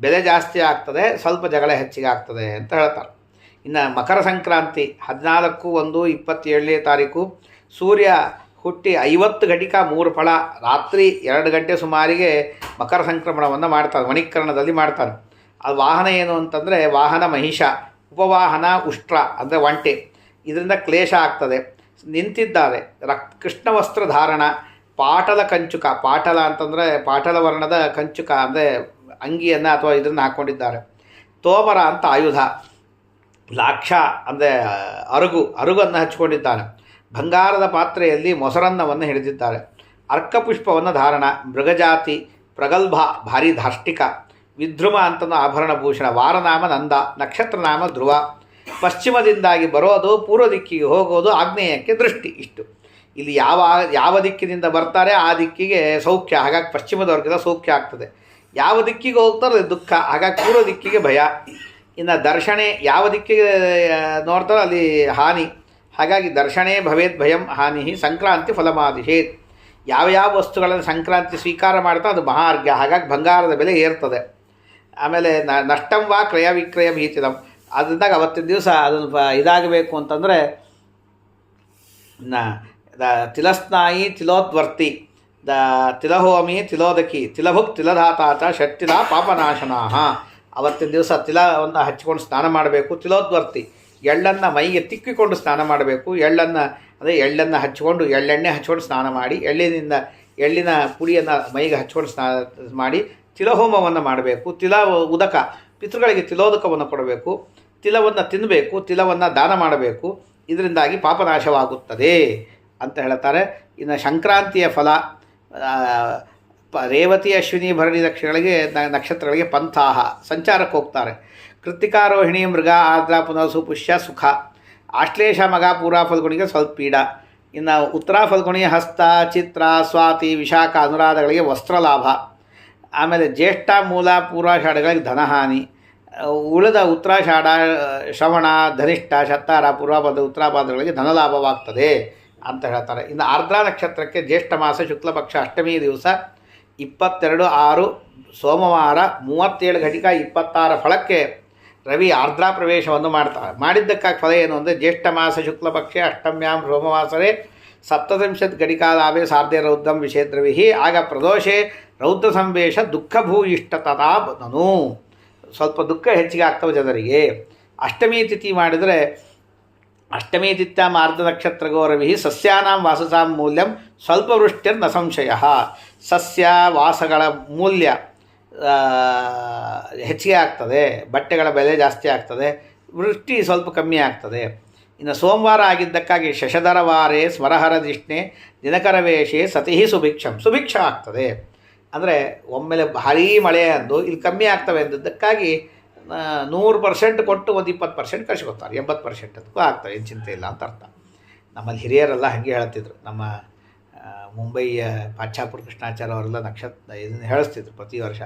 ಬೆಲೆ ಜಾಸ್ತಿ ಆಗ್ತದೆ, ಸ್ವಲ್ಪ ಜಗಳ ಹೆಚ್ಚಿಗೆ ಆಗ್ತದೆ ಅಂತ ಹೇಳ್ತಾರೆ. ಇನ್ನು ಮಕರ ಸಂಕ್ರಾಂತಿ 14/1/27ನೇ ತಾರೀಕು ಸೂರ್ಯ ಹುಟ್ಟಿ 50 ಘಟಿಕ 3 ಫಲ, ರಾತ್ರಿ 2 ಗಂಟೆ ಸುಮಾರಿಗೆ ಮಕರ ಸಂಕ್ರಮಣವನ್ನು ಮಾಡ್ತಾರೆ, ಮಣಿಕರ್ಣದಲ್ಲಿ ಮಾಡ್ತಾರೆ. ಅದು ವಾಹನ ಏನು ಅಂತಂದರೆ ವಾಹನ ಮಹಿಷ, ಉಪವಾಹನ ಉಷ್ಟ್ರ ಅಂದರೆ ಒಂಟೆ. ಇದರಿಂದ ಕ್ಲೇಶ ಆಗ್ತದೆ. ನಿಂತಿದ್ದಾರೆ, ಕೃಷ್ಣ ವಸ್ತ್ರ ಧಾರಣ, ಪಾಟಲ ಕಂಚುಕ, ಪಾಟಲ ಅಂತಂದರೆ ಪಾಟಲ ವರ್ಣದ ಕಂಚುಕ ಅಂದರೆ ಅಂಗಿಯನ್ನು ಅಥವಾ ಇದನ್ನು ಹಾಕ್ಕೊಂಡಿದ್ದಾರೆ. ತೋಮರ ಅಂತ ಆಯುಧ, ಲಾಕ್ಷ ಅಂದರೆ ಅರುಗನ್ನು ಹಚ್ಕೊಂಡಿದ್ದಾನೆ. ಬಂಗಾರದ ಪಾತ್ರೆಯಲ್ಲಿ ಮೊಸರನ್ನವನ್ನು ಹಿಡಿದಿದ್ದಾರೆ. ಅರ್ಕಪುಷ್ಪವನ್ನು ಧಾರಣ, ಮೃಗಜಾತಿ, ಪ್ರಗಲ್ಭ ಭಾರಿ ಧಾಷ್ಟಿಕ, ವಿದ್ರುಮ ಅಂತನೂ ಆಭರಣಭೂಷಣ, ವಾರನಾಮ ನಂದ, ನಕ್ಷತ್ರನಾಮ ಧ್ರುವ. ಪಶ್ಚಿಮದಿಂದಾಗಿ ಬರೋದು, ಪೂರ್ವ ದಿಕ್ಕಿಗೆ ಹೋಗೋದು, ಆಗ್ನೇಯಕ್ಕೆ ದೃಷ್ಟಿ. ಇಷ್ಟು ಇಲ್ಲಿ ಯಾವ ದಿಕ್ಕಿನಿಂದ ಬರ್ತಾರೆ ಆ ದಿಕ್ಕಿಗೆ ಸೌಖ್ಯ, ಹಾಗಾಗಿ ಪಶ್ಚಿಮದವರ್ಗದ ಸೌಖ್ಯ ಆಗ್ತದೆ. ಯಾವ ದಿಕ್ಕಿಗೆ ಹೋಗ್ತಾರೆ ದುಃಖ, ಹಾಗಾಗಿ ಪೂರ್ವ ದಿಕ್ಕಿಗೆ ಭಯ. ಇನ್ನು ದರ್ಶನೆ ಯಾವ ದಿಕ್ಕಿಗೆ ನೋಡ್ತಾರೋ ಅಲ್ಲಿ ಹಾನಿ, ಹಾಗಾಗಿ ದರ್ಶನೇ ಭವೇದ್ ಭಯಂ ಹಾನಿ. ಸಂಕ್ರಾಂತಿ ಫಲಮಾದಿಶೇತ್, ಯಾವ ವಸ್ತುಗಳನ್ನು ಸಂಕ್ರಾಂತಿ ಸ್ವೀಕಾರ ಮಾಡ್ತಾ ಅದು ಮಹಾರ್ಘ್ಯ, ಹಾಗಾಗಿ ಬಂಗಾರದ ಬೆಲೆ ಏರ್ತದೆ. ಆಮೇಲೆ ನಷ್ಟಂ ವಾ ಕ್ರಯ ವಿಕ್ರಯ ಭೀತಿದಂ, ಅದರಿಂದಾಗ ಅವತ್ತಿನ ದಿವಸ ಅದನ್ನು ಇದಾಗಬೇಕು ಅಂತಂದರೆ ತಿಲಸ್ನಾಯಿ ತಿಲೋದ್ವರ್ತಿ, ತಿಲಹೋಮಿ ತಿಲೋದಕಿ, ತಿಲಭುಕ್ ತಿಲಧಾತಾಚ ಷಟ್ಟಿಲ ಪಾಪನಾಶನಾ. ಅವತ್ತಿನ ದಿವಸ ತಿಲವನ್ನು ಹಚ್ಚಿಕೊಂಡು ಸ್ನಾನ ಮಾಡಬೇಕು. ತಿಲೋದ್ವರ್ತಿ, ಎಳ್ಳನ್ನು ಮೈಗೆ ತಿಕ್ಕಿಕೊಂಡು ಸ್ನಾನ ಮಾಡಬೇಕು. ಎಳ್ಳನ್ನು ಹಚ್ಚಿಕೊಂಡು ಎಳ್ಳೆಣ್ಣೆ ಹಚ್ಕೊಂಡು ಸ್ನಾನ ಮಾಡಿ, ಎಳ್ಳಿನ ಪುಡಿಯನ್ನು ಮೈಗೆ ಹಚ್ಕೊಂಡು ಸ್ನಾನ ಮಾಡಿ ತಿಲಹೋಮವನ್ನು ಮಾಡಬೇಕು. ಉದಕ, ಪಿತೃಗಳಿಗೆ ತಿಲೋದಕವನ್ನು ಕೊಡಬೇಕು. ತಿಲವನ್ನು ತಿನ್ನಬೇಕು, ತಿಲವನ್ನು ದಾನ ಮಾಡಬೇಕು. ಇದರಿಂದಾಗಿ ಪಾಪನಾಶವಾಗುತ್ತದೆ ಅಂತ ಹೇಳ್ತಾರೆ. ಇನ್ನು ಸಂಕ್ರಾಂತಿಯ ಫಲ, ರೇವತಿ ಅಶ್ವಿನಿ ಭರಣಿ ನಕ್ಷತ್ರಗಳಿಗೆ ಪಂಥಾಹ ಸಂಚಾರಕ್ಕೆ ಹೋಗ್ತಾರೆ. ಕೃತ್ತಿಕಾರೋಹಿಣಿ ಮೃಗ ಆರ್ದ್ರ ಪುನರ್ಸು ಪುಷ್ಯ ಸುಖ, ಆಶ್ಲೇಷ ಮಗ ಪೂರಾ ಫಲ್ಗುಣಿಗೆ ಸ್ವಲ್ಪ ಪೀಡ. ಇನ್ನು ಉತ್ತರ ಫಲ್ಗುಣಿ ಹಸ್ತ ಚಿತ್ರ ಸ್ವಾತಿ ವಿಶಾಖ ಅನುರಾಧಗಳಿಗೆ ವಸ್ತ್ರಲಾಭ. ಆಮೇಲೆ ಜ್ಯೇಷ್ಠ ಮೂಲ ಪೂರ್ವಾಷಾಢಗಳಿಗೆ ಧನಹಾನಿ. ಉಳಿದ ಉತ್ತರಾಷಾಢ ಶ್ರವಣ ಧನಿಷ್ಠ ಶತ್ತಾರ ಪೂರ್ವಪಾದ ಉತ್ತರಾಪಾದಗಳಿಗೆ ಧನಲಾಭವಾಗ್ತದೆ ಅಂತ ಹೇಳ್ತಾರೆ. ಇನ್ನು ಆರ್ದ್ರ ನಕ್ಷತ್ರಕ್ಕೆ ಜ್ಯೇಷ್ಠ ಮಾಸ ಶುಕ್ಲಪಕ್ಷ ಅಷ್ಟಮಿ ದಿವಸ 22/6 ಸೋಮವಾರ 37 ಘಟಿಕ 26 ಫಲಕ್ಕೆ ರವಿ ಆರ್ದ್ರಾ ಪ್ರವೇಶವನ್ನು ಮಾಡ್ತಾರೆ. ಮಾಡಿದ್ದಕ್ಕಾಗಿ ಫಲ ಏನು ಅಂದರೆ ಜ್ಯೇಷ್ಠ ಮಾಸ ಶುಕ್ಲಪಕ್ಷೆ ಅಷ್ಟಮ್ಯಾಂ ಸೋಮವಾಸರೆ 17 ಘಟಿಕಾಲಾಭೆ ಸಾರ್ಧೆ ರೌದ್ರಂ ವಿಷೇದ್ರವಿ. ಆಗ ಪ್ರದೋಷೆ ರೌದ್ರ ಸಂವೇಶ ದುಃಖ ಭೂಯಿಷ್ಠತಥಾ ಬದನು, ಸ್ವಲ್ಪ ದುಃಖ ಹೆಚ್ಚಿಗೆ ಆಗ್ತವೆ ಜನರಿಗೆ. ಅಷ್ಟಮಿ ತಿಥಿ ಮಾಡಿದರೆ ಅಷ್ಟಮಿ ತಿಥ್ಯಾಂ ಆರ್ಧ ನಕ್ಷತ್ರ ಗೌರವಿ ಸಸ್ಯಾನಾಂ ವಾಸಸಾಂ ಮೂಲ್ಯಂ ಸ್ವಲ್ಪ ವೃಷ್ಟಿರ್ನ ಸಂಶಯ. ಸಸ್ಯ ವಾಸಗಳ ಮೂಲ್ಯ ಹೆಚ್ಚಿಗೆ ಆಗ್ತದೆ, ಬಟ್ಟೆಗಳ ಬೆಲೆ ಜಾಸ್ತಿ ಆಗ್ತದೆ, ವೃಷ್ಟಿ ಸ್ವಲ್ಪ ಕಮ್ಮಿ ಆಗ್ತದೆ. ಇನ್ನು ಸೋಮವಾರ ಆಗಿದ್ದಕ್ಕಾಗಿ ಶಶಧರ ವಾರೇ ಸ್ಮರಹರ ದಿಷ್ಣೆ ದಿನಕರ ವೇಷೆ ಸತಿ ಸುಭಿಕ್ಷ ಆಗ್ತದೆ. ಅಂದರೆ ಒಮ್ಮೆಲೆ ಭಾರೀ ಮಳೆ ಅಂದು ಇಲ್ಲಿ ಕಮ್ಮಿ ಆಗ್ತವೆ ಅಂದದ್ದಕ್ಕಾಗಿ 100% ಕೊಟ್ಟು ಒಂದು 20% ಕಳಿಸ್ಕೊತಾರೆ, 80% ಅದಕ್ಕೂ ಆಗ್ತವೆ, ಏನು ಚಿಂತೆ ಇಲ್ಲ ಅಂತ ಅರ್ಥ. ನಮ್ಮಲ್ಲಿ ಹಿರಿಯರೆಲ್ಲ ಹಾಗೆ ಹೇಳ್ತಿದ್ರು. ನಮ್ಮ ಮುಂಬೈಯ ಪಾಚ್ಚಾಪುರ ಕೃಷ್ಣಾಚಾರ್ಯ ಅವರೆಲ್ಲ ಇದನ್ನು ಹೇಳಿಸ್ತಿದ್ರು ಪ್ರತಿ ವರ್ಷ.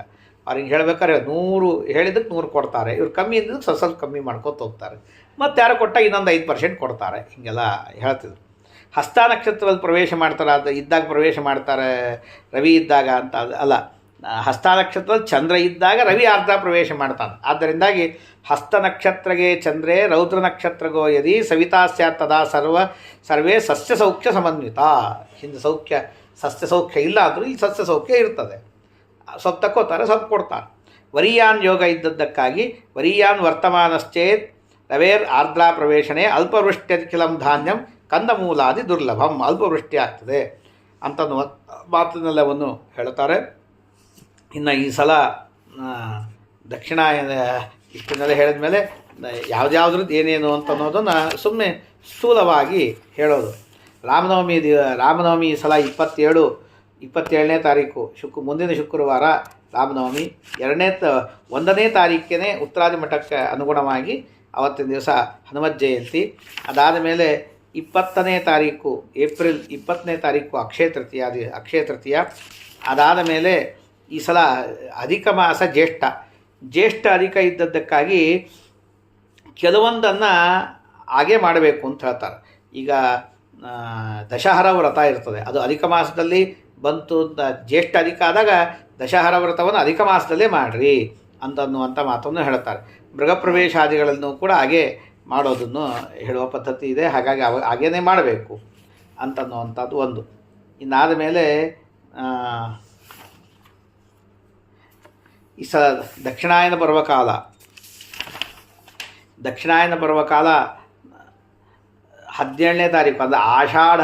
ಅವ್ರಿಗೆ ಹೇಳ್ಬೇಕಾದ್ರೆ 100 ಹೇಳಿದ್ದಕ್ಕೆ 100 ಕೊಡ್ತಾರೆ, ಇವ್ರು ಕಮ್ಮಿ ಇದ್ದಿದ್ದಕ್ಕೆ ಸ್ವಲ್ಪ ಕಮ್ಮಿ ಮಾಡ್ಕೊತ ಹೋಗ್ತಾರೆ, ಮತ್ತು ಯಾರು ಕೊಟ್ಟಾಗ ಇನ್ನೊಂದು 5% ಕೊಡ್ತಾರೆ, ಹೀಗೆಲ್ಲ ಹೇಳ್ತಿದ್ರು. ಹಸ್ತ ನಕ್ಷತ್ರದಲ್ಲಿ ಪ್ರವೇಶ ಮಾಡ್ತಾರೆ, ಅದು ಇದ್ದಾಗ ಪ್ರವೇಶ ಮಾಡ್ತಾರೆ ರವಿ ಇದ್ದಾಗ ಅಂತ ಅಲ್ಲ. ಹಸ್ತ ನಕ್ಷತ್ರದಲ್ಲಿ ಚಂದ್ರ ಇದ್ದಾಗ ರವಿ ಆರ್ದ್ರ ಪ್ರವೇಶ ಮಾಡ್ತಾನೆ. ಆದ್ದರಿಂದಾಗಿ ಹಸ್ತ ನಕ್ಷತ್ರಗೆ ಚಂದ್ರೇ ರೌದ್ರ ನಕ್ಷತ್ರಗೋ ಯದಿ ಸವಿತಾ ಸ್ಯಾತ್ ತದಾ ಸರ್ವೇ ಸಸ್ಯ ಸೌಖ್ಯ ಸಮನ್ವಿತ. ಹಿಂದೆ ಸಸ್ಯ ಸೌಖ್ಯ ಇಲ್ಲ ಅಂದರೂ ಇಲ್ಲಿ ಸಸ್ಯ ಸೌಖ್ಯ ಇರ್ತದೆ. ಸ್ವಲ್ಪ ತಕ್ಕೋತಾರೆ, ಸ್ವಲ್ಪ ಕೊಡ್ತಾರೆ. ವರಿಯಾನ್ ಯೋಗ ಇದ್ದದ್ದಕ್ಕಾಗಿ ವರಿಯಾನ್ ವರ್ತಮಾನಶ್ಚೇತ್ ರವೇರ್ ಆರ್ದ್ರಾ ಪ್ರವೇಶನೆ ಅಲ್ಪವೃಷ್ಟ್ಯಖಿಲಂ ಧಾನ್ಯಂ ಕಂದಮೂಲಾದಿ ದುರ್ಲಭಂ. ಅಲ್ಪವೃಷ್ಟಿ ಆಗ್ತದೆ ಅಂತ ಮಾತನ್ನೆಲ್ಲವನ್ನು ಹೇಳ್ತಾರೆ. ಇನ್ನು ಈ ಸಲ ದಕ್ಷಿಣಾಯನ ಇಷ್ಟನ್ನೆಲ್ಲ ಹೇಳಿದ ಮೇಲೆ ಯಾವುದ್ಯಾವ್ದ್ರದ್ದು ಏನೇನು ಅಂತ ಅನ್ನೋದನ್ನು ಸುಮ್ಮನೆ ಸ್ಥೂಲವಾಗಿ ಹೇಳೋದು. ರಾಮನವಮಿ ಈ ಸಲ 27ನೇ ತಾರೀಕು ಮುಂದಿನ ಶುಕ್ರವಾರ ರಾಮನವಮಿ. 1ನೇ ತಾರೀಕಿಗೆ ಉತ್ತರಾದಿ ಮಠಕ್ಕೆ ಅನುಗುಣವಾಗಿ ಅವತ್ತಿನ ದಿವಸ ಹನುಮತ್ ಜಯಂತಿ. ಅದಾದ ಮೇಲೆ 20ನೇ ತಾರೀಕು ಏಪ್ರಿಲ್ 20ನೇ ತಾರೀಕು ಅಕ್ಷಯ ತೃತೀಯ. ಅದಾದ ಮೇಲೆ ಈ ಸಲ ಅಧಿಕ ಮಾಸ ಜ್ಯೇಷ್ಠ ಅಧಿಕ ಇದ್ದದ್ದಕ್ಕಾಗಿ ಕೆಲವೊಂದನ್ನು ಹಾಗೆ ಮಾಡಬೇಕು ಅಂತ ಹೇಳ್ತಾರೆ. ಈಗ ದಶಹರ ವ್ರತ ಇರ್ತದೆ, ಅದು ಅಧಿಕ ಮಾಸದಲ್ಲಿ ಬಂತು. ಜ್ಯೇಷ್ಠ ಅಧಿಕ ಆದಾಗ ದಶಹರ ವ್ರತವನ್ನು ಅಧಿಕ ಮಾಸದಲ್ಲೇ ಮಾಡಿರಿ ಅಂತನ್ನುವಂಥ ಮಾತನ್ನು ಹೇಳ್ತಾರೆ. ಮೃಗಪ್ರವೇಶಾದಿಗಳನ್ನು ಕೂಡ ಹಾಗೆ ಮಾಡೋದನ್ನು ಹೇಳುವ ಪದ್ಧತಿ ಇದೆ. ಹಾಗಾಗಿ ಹಾಗೇ ಮಾಡಬೇಕು ಅಂತನ್ನುವಂಥದ್ದು ಒಂದು. ಇನ್ನಾದ ಮೇಲೆ ಈ ಸಲ ದಕ್ಷಿಣಾಯನ ಪರ್ವಕಾಲ 17ನೇ ತಾರೀಕು, ಅಂದರೆ ಆಷಾಢ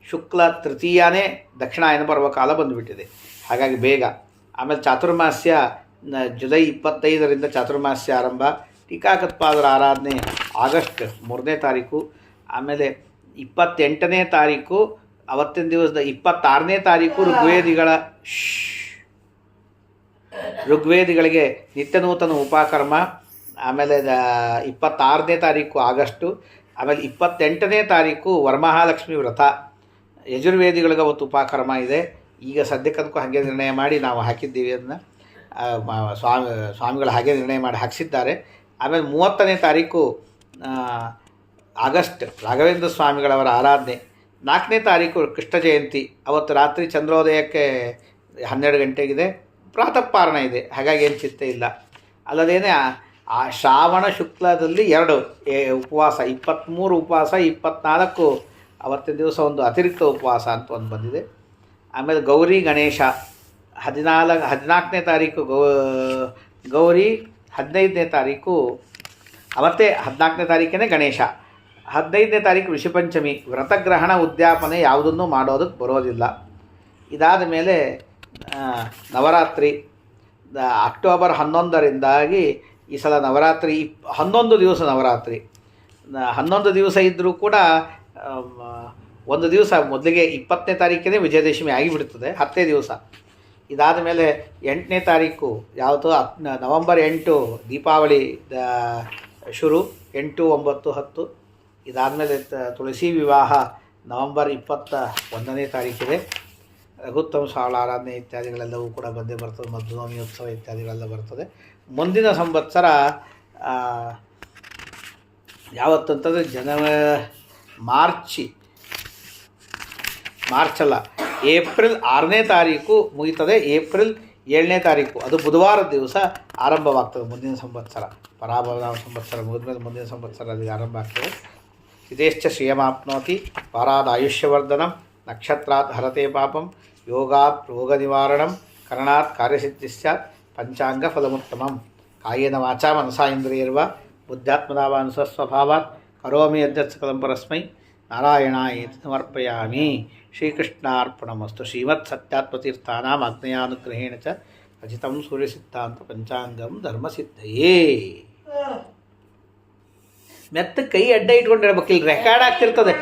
ಶುಕ್ಲ ತೃತೀಯನೇ ದಕ್ಷಿಣಾಯನ ಪರ್ವಕಾಲ ಬಂದುಬಿಟ್ಟಿದೆ. ಹಾಗಾಗಿ ಬೇಗ. ಆಮೇಲೆ ಚಾತುರ್ಮಾಸ್ಯ ಜುಲೈ 25ರಿಂದ ಚಾತುರ್ಮಾಸ್ಯ ಆರಂಭ. ಟೀಕಾಕತ್ಪಾದರ ಆರಾಧನೆ ಆಗಸ್ಟ್ 3ನೇ ತಾರೀಕು. ಆಮೇಲೆ 28ನೇ ತಾರೀಕು ಅವತ್ತಿನ ದಿವಸದ 26ನೇ ತಾರೀಕು ಋಗ್ವೇದಿಗಳಿಗೆ ನಿತ್ಯ ನೂತನ ಉಪಕರ್ಮ. ಆಮೇಲೆ 26ನೇ ತಾರೀಕು ಆಗಸ್ಟು. ಆಮೇಲೆ 28ನೇ ತಾರೀಕು ವರಮಹಾಲಕ್ಷ್ಮಿ ವ್ರತ. ಯಜುರ್ವೇದಿಗಳಿಗೆ ಅವತ್ತು ಉಪಕರ್ಮ ಇದೆ. ಈಗ ಸದ್ಯಕ್ಕಂತೂ ಹಾಗೆ ನಿರ್ಣಯ ಮಾಡಿ ನಾವು ಹಾಕಿದ್ದೀವಿ. ಅದನ್ನು ಸ್ವಾಮಿಗಳು ಹಾಗೆ ನಿರ್ಣಯ ಮಾಡಿ ಹಾಕಿಸಿದ್ದಾರೆ. ಆಮೇಲೆ 30ನೇ ತಾರೀಕು ಆಗಸ್ಟ್ ರಾಘವೇಂದ್ರ ಸ್ವಾಮಿಗಳವರ ಆರಾಧನೆ. 4ನೇ ತಾರೀಕು ಕೃಷ್ಣ ಜಯಂತಿ. ಅವತ್ತು ರಾತ್ರಿ ಚಂದ್ರೋದಯಕ್ಕೆ 12 ಗಂಟೆಗಿದೆ. ಪ್ರಾತಃ ಪಾರಣ ಇದೆ. ಹಾಗಾಗಿ ಏನು ಚಿಂತೆ ಇಲ್ಲ. ಅಲ್ಲದೇನೆ ಆ ಶ್ರಾವಣ ಶುಕ್ಲದಲ್ಲಿ 2 ಉಪವಾಸ, 23 ಉಪವಾಸ, 24 ಅವತ್ತಿನ ದಿವಸ ಒಂದು ಅತಿರಿಕ್ತ ಉಪವಾಸ ಅಂತ ಒಂದು ಬಂದಿದೆ. ಆಮೇಲೆ ಗೌರಿ ಗಣೇಶ 14ನೇ ತಾರೀಕು ಗೌರಿ, 15ನೇ ತಾರೀಕು ಅವತ್ತೇ 14ನೇ ತಾರೀಕೇ ಗಣೇಶ, 15ನೇ ತಾರೀಕು ಋಷಿಪಂಚಮಿ. ವ್ರತಗ್ರಹಣ ಉದ್ಯಾಪನೆ ಯಾವುದನ್ನು ಮಾಡೋದಕ್ಕೆ ಬರೋದಿಲ್ಲ. ಇದಾದ ಮೇಲೆ ನವರಾತ್ರಿ ಅಕ್ಟೋಬರ್ 11ರಿಂದಾಗಿ ಈ ಸಲ ನವರಾತ್ರಿ 11 ದಿವಸ ನವರಾತ್ರಿ. 11 ದಿವಸ ಇದ್ದರೂ ಕೂಡ ಒಂದು ದಿವಸ ಮೊದಲಿಗೆ 20ನೇ ತಾರೀಕಿಗೆ ವಿಜಯದಶಮಿ ಆಗಿಬಿಡ್ತದೆ, 10ನೇ ದಿವಸ. ಇದಾದ ಮೇಲೆ 8ನೇ ತಾರೀಕು ಯಾವುದು ನವಂಬರ್ 8 ದೀಪಾವಳಿ ಶುರು, 8, 9, 10. ಇದಾದಮೇಲೆ ತುಳಸಿ ವಿವಾಹ ನವಂಬರ್ 21ನೇ ತಾರೀಕಿದೆ. ರಘುತ್ತಮ ಸ್ವಾಮಿ ಆರಾಧನೆ ಇತ್ಯಾದಿಗಳೆಲ್ಲವೂ ಕೂಡ ಬಂದೇ ಬರ್ತದೆ. ಮಧುನವಮಿ ಉತ್ಸವ ಇತ್ಯಾದಿಗಳೆಲ್ಲ ಬರ್ತದೆ. ಮುಂದಿನ ಸಂವತ್ಸರ ಯಾವತ್ತಂತಂದರೆ ಮಾರ್ಚ್ ಅಲ್ಲ, ಏಪ್ರಿಲ್ 6ನೇ ತಾರೀಕು ಮುಗಿತದೆ. ಏಪ್ರಿಲ್ 7ನೇ ತಾರೀಕು ಅದು ಬುಧವಾರದ ದಿವಸ ಆರಂಭವಾಗ್ತದೆ ಮುಂದಿನ ಸಂವತ್ಸರ. ಪರಾಭವ ಸಂವತ್ಸರ ಮುಗಿದ್ಮೇಲೆ ಮುಂದಿನ ಸಂವತ್ಸರ ಅದಕ್ಕೆ ಆರಂಭ ಆಗ್ತದೆ. ಇದೇಶ್ಚ ಶ್ರಿಯಮಾಪ್ನೋತಿ ವಾರಾದ ಆಯುಷ್ಯವರ್ಧನಂ ನಕ್ಷತ್ರಾತ್ ಹರತೆ ಪಾಪಂ ಯೋಗಾತ್ ರೋಗ ನಿವಾರಣಂ ಕರಣಾತ್ ಕಾರ್ಯಸಿದ್ಧಿ ಸ್ಯಾತ್ ಪಂಚಾಂಗ ಫಲಮುತ್ತಮಂ ಕಾಯೇನ ವಾಚಾ ಮನಸಾ ಇಂದ್ರಿಯರ್ವಾ ಬುದ್ಧಾತ್ಮನಾವಾನುಸ್ವಭಾವಾತ್ ಕರೋಮಿ ಯದ್ಯತ್ ಸಕಲಂ ಪರಸ್ಮೈ ನಾರಾಯಣಾಯೇತಿ ಸಮರ್ಪಯಾಮಿ. ಶ್ರೀಕೃಷ್ಣಾರ್ಪಣಮಸ್ತು. ಶ್ರೀಮತ್ ಸತ್ಯಾತ್ಮತೀರ್ಥಾನಾಂ ಆಗ್ನೇಯಾನುಗ್ರಹೇಣ ಚ ರಚಿತಂ ಸೂರ್ಯಸಿದ್ಧಾಂತ ಪಂಚಾಂಗಂ ಧರ್ಮಸಿದ್ಧಯೇ. ಮೆತ್ತ ಕೈ ಅಡ್ಡ ಇಟ್ಕೊಂಡು ಹೇಳ್ಬೇಕಿಲ್ಲ, ರೆಕಾರ್ಡ್ ಆಗ್ತಿರ್ತದೆ.